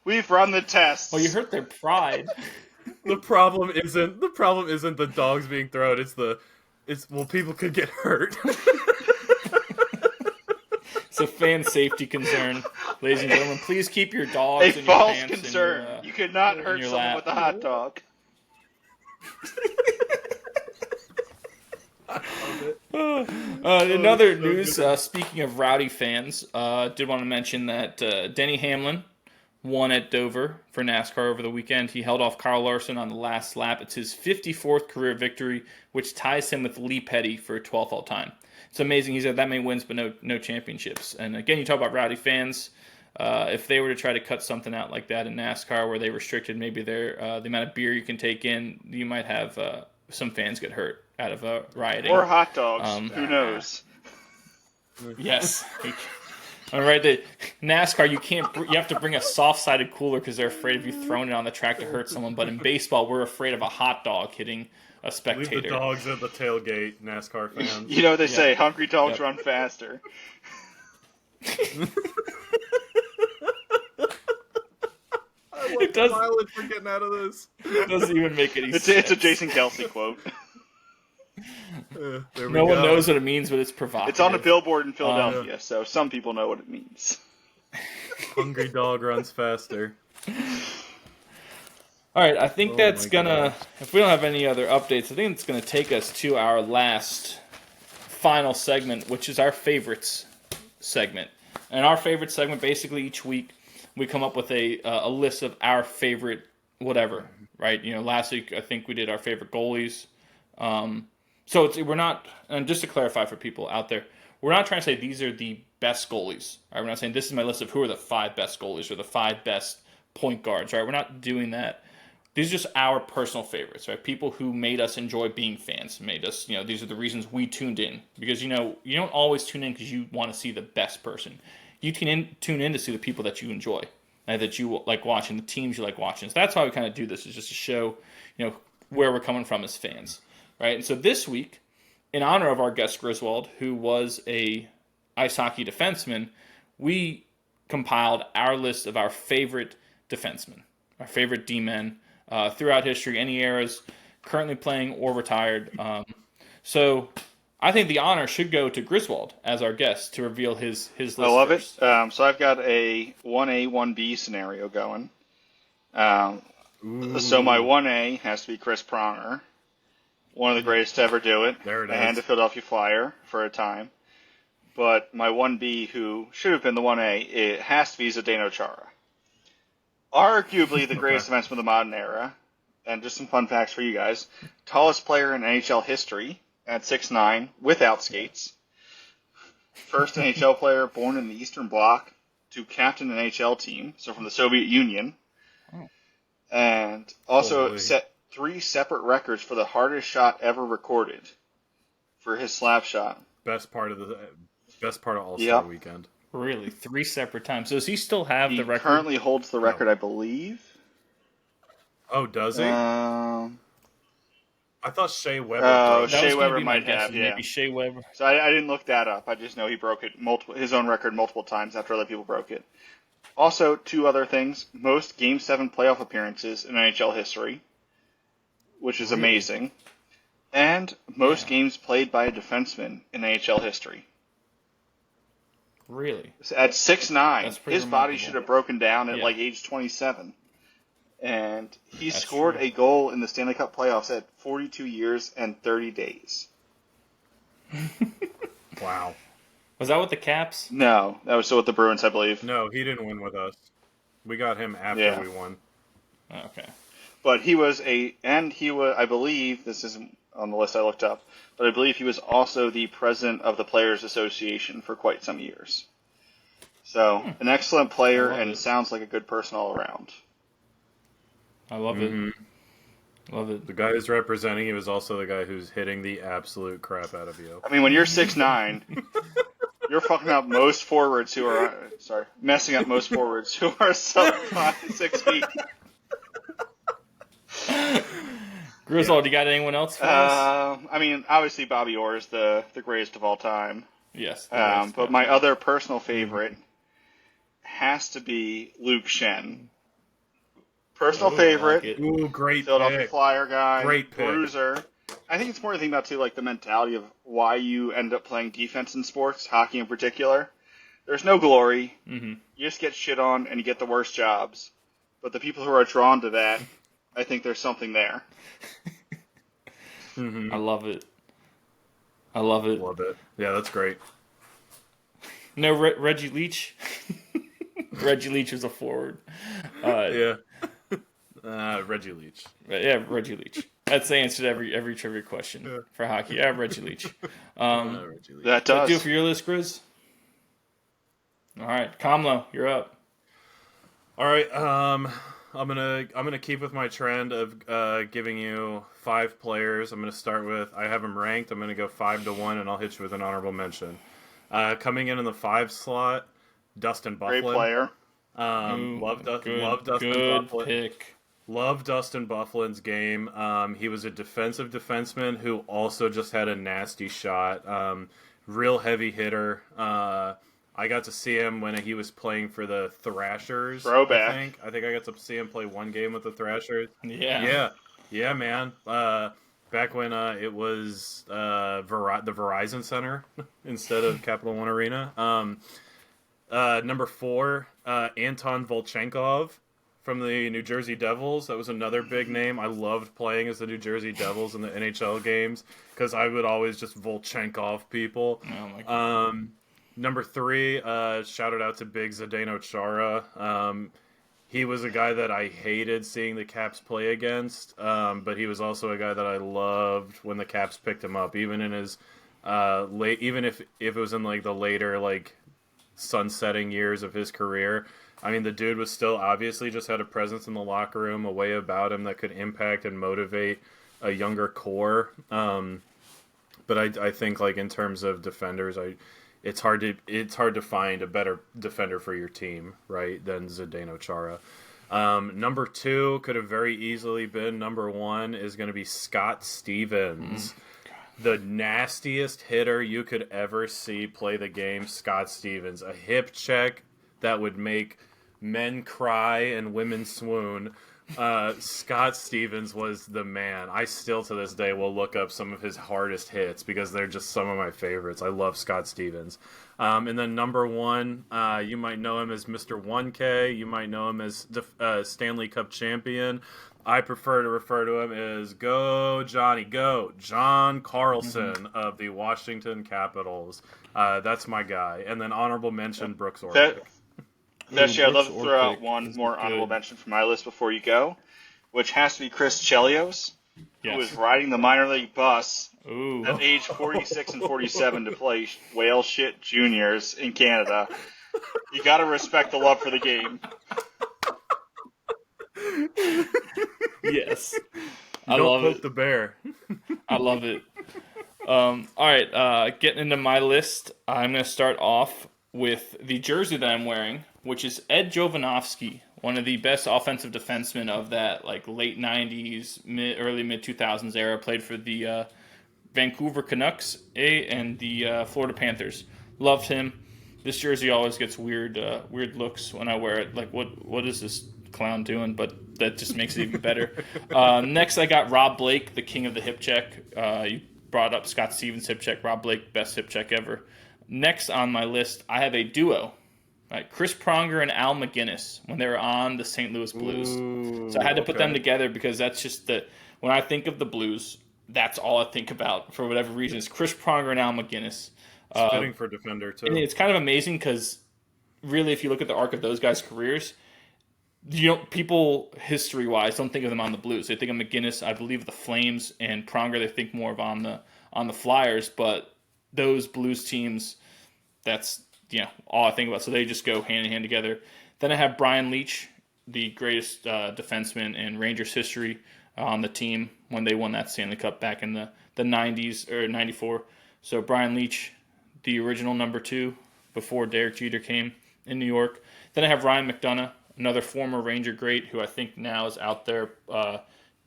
We've run the tests. Well, you hurt their pride. The problem isn't the dogs being thrown. It's people could get hurt. It's a fan safety concern, ladies and gentlemen. Please keep your dogs in your false pants concern. You could not hurt someone with a hot dog. Another news, speaking of rowdy fans, did want to mention that Denny Hamlin won at Dover for NASCAR over the weekend. He held off Kyle Larson on the last lap. It's his 54th career victory, which ties him with Lee Petty for 12th all time. It's amazing. He's had that many wins, but no championships. And again, you talk about rowdy fans. If they were to try to cut something out like that in NASCAR, where they restricted maybe the amount of beer you can take in, you might have some fans get hurt out of rioting. Or hot dogs. Who knows? Yes. All right, the NASCAR, you have to bring a soft-sided cooler because they're afraid of you throwing it on the track to hurt someone. But in baseball, we're afraid of a hot dog hitting a spectator. Leave the dogs at the tailgate, NASCAR fans. You know what they say, hungry dogs run faster. It does. Mileage for getting out of this. It doesn't even make any sense. It's a Jason Kelsey quote. No one knows what it means, but it's provocative. It's on a billboard in Philadelphia, so some people know what it means. Hungry dog runs faster. All right, I think that's gonna. If we don't have any other updates, I think it's gonna take us to our last, final segment, which is our favorites segment. And our favorite segment, basically, each week we come up with a list of our favorite whatever. Right? You know, last week I think we did our favorite goalies. So we're not, and just to clarify for people out there, we're not trying to say these are the best goalies. Right? We're not saying this is my list of who are the 5 best goalies or the 5 best point guards. Right? We're not doing that. These are just our personal favorites, right? People who made us enjoy being fans, made us, these are the reasons we tuned in. Because, you don't always tune in because you want to see the best person. You tune in to see the people that you enjoy, and that you like watching, the teams you like watching. So that's why we kind of do this, is just to show, where we're coming from as fans, right? And so this week, in honor of our guest Griswold, who was a ice hockey defenseman, we compiled our list of our favorite defensemen, our favorite D-men, throughout history, any eras, currently playing or retired. So I think the honor should go to Griswold as our guest to reveal his list. I love first. it. So I've got a 1A, 1B scenario going. So my 1A has to be Chris Pronger, one of the greatest to ever do it, and a Philadelphia Flyer for a time. But my 1B, who should have been the 1A, it has to be Zdeno Chara. Arguably the greatest defenseman of the modern era. And just some fun facts for you guys. Tallest player in NHL history at 6'9", without skates. First NHL player born in the Eastern Bloc to captain an NHL team, so from the Soviet Union. And also set 3 separate records for the hardest shot ever recorded for his slap shot. Best part of All-Star Weekend. Really? 3 separate times. So does he still have the record? He currently holds the record, I believe. Oh, does he? I thought Shea Weber. Shea Weber might have, yeah. Maybe Shea Weber. So I didn't look that up. I just know he broke it his own record multiple times after other people broke it. Also, 2 other things. Most Game 7 playoff appearances in NHL history, which is amazing. And most games played by a defenseman in NHL history. Really? At 6'9", his remarkable. body should have broken down at age 27. And he scored a goal in the Stanley Cup playoffs at 42 years and 30 days. Wow. Was that with the Caps? No, that was still with the Bruins, I believe. No, he didn't win with us. We got him after we won. Okay. But he was I believe, this isn't on the list I looked up, but I believe he was also the president of the Players Association for quite some years. So, an excellent player, and sounds like a good person all around. I love it. Love it. The guy who's representing you is also the guy who's hitting the absolute crap out of you. I mean, when you're 6'9", you're fucking up most forwards who are messing up most forwards who are sub 6 feet. Griswold, you got anyone else for us? I mean, obviously Bobby Orr is the greatest of all time. Yes. But my other personal favorite has to be Luke Shen. Personal favorite. Like Ooh, great Philadelphia pick. Flyer guy. Great pick. Bruiser. I think it's more to think about, too, like the mentality of why you end up playing defense in sports, hockey in particular. There's no glory. Mm-hmm. You just get shit on and you get the worst jobs. But the people who are drawn to that, I think there's something there. I love it. I love it. Love it. Yeah, that's great. No, Reggie Leach. Reggie Leach is a forward. Reggie Leach. Yeah, Reggie Leach. That's the answer to every trivia question for hockey. Yeah, Reggie Leach. That does. Does that do it for your list, Grizz? All right, Komlo, you're up. All right, I'm gonna keep with my trend of giving you 5 players. I'm gonna start with, I have them ranked. I'm gonna go 5 to 1, and I'll hit you with an honorable mention. Coming in the 5 slot, Dustin Byfuglien. Great player. Love Dustin Good Byfuglien. pick. Love Dustin Byfuglien's game. He was a defensive defenseman who also just had a nasty shot. Real heavy hitter. I got to see him when he was playing for the Thrashers. Throwback. I think I got to see him play one game with the Thrashers. Yeah, man. Back when it was the Verizon Center instead of Capital One Arena. Number 4, Anton Volchenkov from the New Jersey Devils. That was another big name. I loved playing as the New Jersey Devils in the NHL games because I would always just Volchenkov people. Oh my God. Number 3, shouted out to Big Zdeno Chara. He was a guy that I hated seeing the Caps play against, but he was also a guy that I loved when the Caps picked him up, even in his even if it was in like the later like sunsetting years of his career. I mean, the dude was still obviously just had a presence in the locker room, a way about him that could impact and motivate a younger core. But I think like in terms of defenders, it's hard to find a better defender for your team, right, than Zdeno Chara. Number 2 could have very easily been number 1 is going to be Scott Stevens. The nastiest hitter you could ever see play the game, Scott Stevens. A hip check that would make men cry and women swoon. Scott Stevens was the man. I still to this day will look up some of his hardest hits because they're just some of my favorites. I love Scott Stevens. And then number 1, you might know him as Mr. 1K. You might know him as Stanley Cup champion. I prefer to refer to him as Go Johnny, Go John Carlson of the Washington Capitals. That's my guy. And then honorable mention Brooks Orpik. Actually, I'd love to throw out one more honorable mention from my list before you go, which has to be Chris Chelios, who was riding the minor league bus at age 46 and 47 to play whale shit juniors in Canada. You got to respect the love for the game. Yes. I love it. The bear. I love it. All right, getting into my list, I'm going to start off with the jersey that I'm wearing, which is Ed Jovanovski, one of the best offensive defensemen of that like late 90s, early mid 2000s era. Played for the Vancouver Canucks and the Florida Panthers. Loved him. This jersey always gets weird looks when I wear it. Like, what is this clown doing? But that just makes it even better. Next, I got Rob Blake, the king of the hip check. You brought up Scott Stevens hip check. Rob Blake, best hip check ever. Next on my list, I have a duo. Right, Chris Pronger and Al McGinnis when they were on the St. Louis Blues. So I had to put them together because that's just when I think of the Blues, that's all I think about for whatever reason. It's Chris Pronger and Al McGinnis. It's fitting for defender too. And it's kind of amazing because really, if you look at the arc of those guys' careers, people history-wise don't think of them on the Blues. They think of McGinnis, I believe, the Flames, and Pronger they think more of on the Flyers. But those Blues teams, that's all I think about. So they just go hand in hand together. Then I have Brian Leetch, the greatest defenseman in Rangers history. on the team when they won that Stanley Cup back in the 90s or 94. So Brian Leetch, the original number 2 before Derek Jeter came in New York. Then I have Ryan McDonough, another former Ranger great who I think now is out there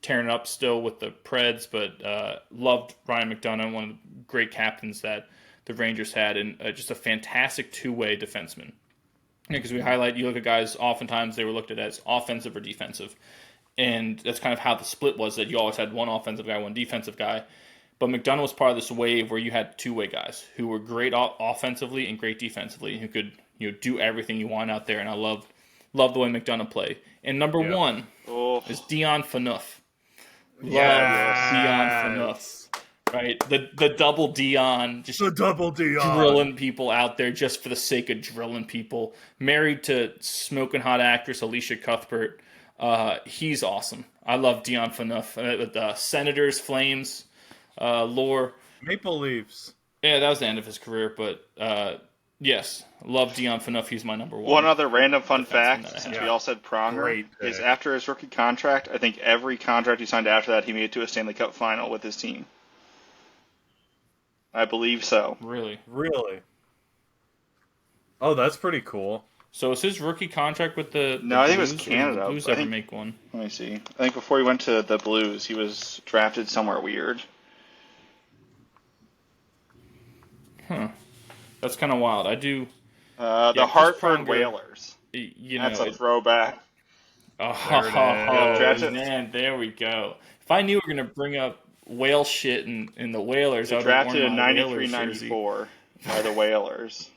tearing up still with the Preds, but loved Ryan McDonough, one of the great captains that the Rangers had, and just a fantastic two-way defenseman. Because we highlight, you look at guys, oftentimes they were looked at as offensive or defensive. And that's kind of how the split was, that you always had one offensive guy, one defensive guy. But McDonough was part of this wave where you had two-way guys who were great offensively and great defensively, who could do everything you want out there. And I love the way McDonough played. And number 1 is Dion Phaneuf. Love Dion Phaneuf. Right, the double Dion, just the double Dion, drilling people out there just for the sake of drilling people. Married to smoking hot actress Alicia Cuthbert, he's awesome. I love Dion Phaneuf. With the Senators, Flames, lore, Maple Leafs. Yeah, that was the end of his career, but yes, love Dion Phaneuf. He's my number 1. One other random fun fact, since we all said Pronger, is after his rookie contract, I think every contract he signed after that, he made it to a Stanley Cup final with his team. I believe so. Really? Oh, that's pretty cool. So is his rookie contract with the No, I think Blues, it was Canada. The Blues ever make one? Let me see. I think before he went to the Blues, he was drafted somewhere weird. Huh. That's kind of wild. I do. The Hartford Whalers. That's a throwback. Man, there we go. If I knew we were going to bring up whale shit in the Whalers, I would have drafted in 93-94 by the Whalers.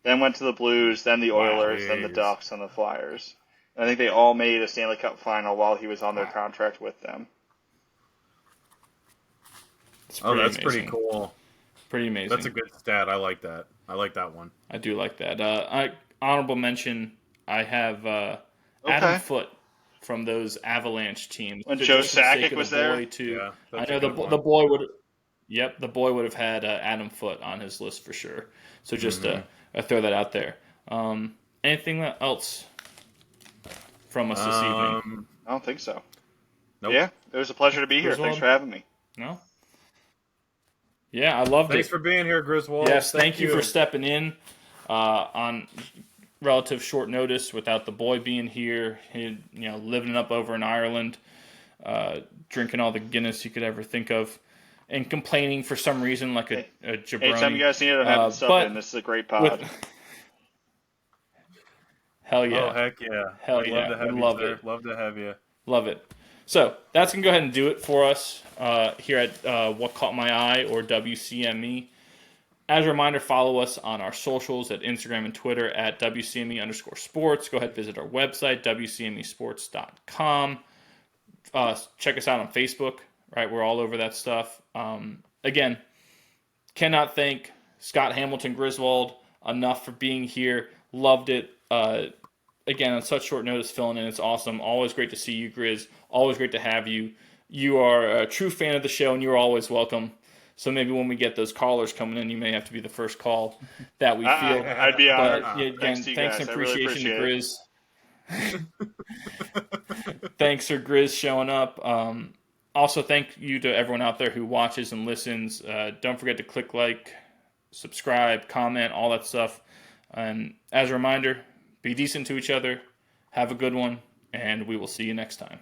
Then went to the Blues, then the Oilers, then the Ducks, and the Flyers. And I think they all made a Stanley Cup final while he was on their contract with them. That's pretty cool. Pretty amazing. That's a good stat. I like that. I like that one. I do like that. Honorable mention, I have Adam Foote from those Avalanche teams. When Joe Sakic was there? Yeah, I know the boy would. Yep, the boy would have had Adam Foote on his list for sure. So just I throw that out there. Anything else from us this evening? I don't think so. Nope. Yeah, it was a pleasure to be here. Griswold? Thanks for having me. No. Yeah, I loved it. Thanks for being here, Griswold. Yes, thank you for stepping in on relative short notice without the boy being here. He, living it up over in Ireland, drinking all the Guinness you could ever think of, and complaining for some reason like a jabroni. Anytime you guys need to have stuff in, this is a great pod. Hell yeah. Oh, heck yeah. Hell yeah. Love it. Love to have you. Love it. So that's going to go ahead and do it for us here at What Caught My Eye or WCME. As a reminder, follow us on our socials at Instagram and Twitter at WCME_sports. Go ahead and visit our website, WCMEsports.com. Check us out on Facebook, right? We're all over that stuff. Again, cannot thank Scott Hamilton Griswold enough for being here. Loved it. Again, on such short notice, filling in. It's awesome. Always great to see you, Grizz. Always great to have you. You are a true fan of the show, and you're always welcome. So maybe when we get those callers coming in, you may have to be the first call that we feel. I'd be honored. Again, thanks and appreciation to Grizz. It. Thanks for Grizz showing up. Also, thank you to everyone out there who watches and listens. Don't forget to click like, subscribe, comment, all that stuff. And as a reminder, be decent to each other, have a good one, and we will see you next time.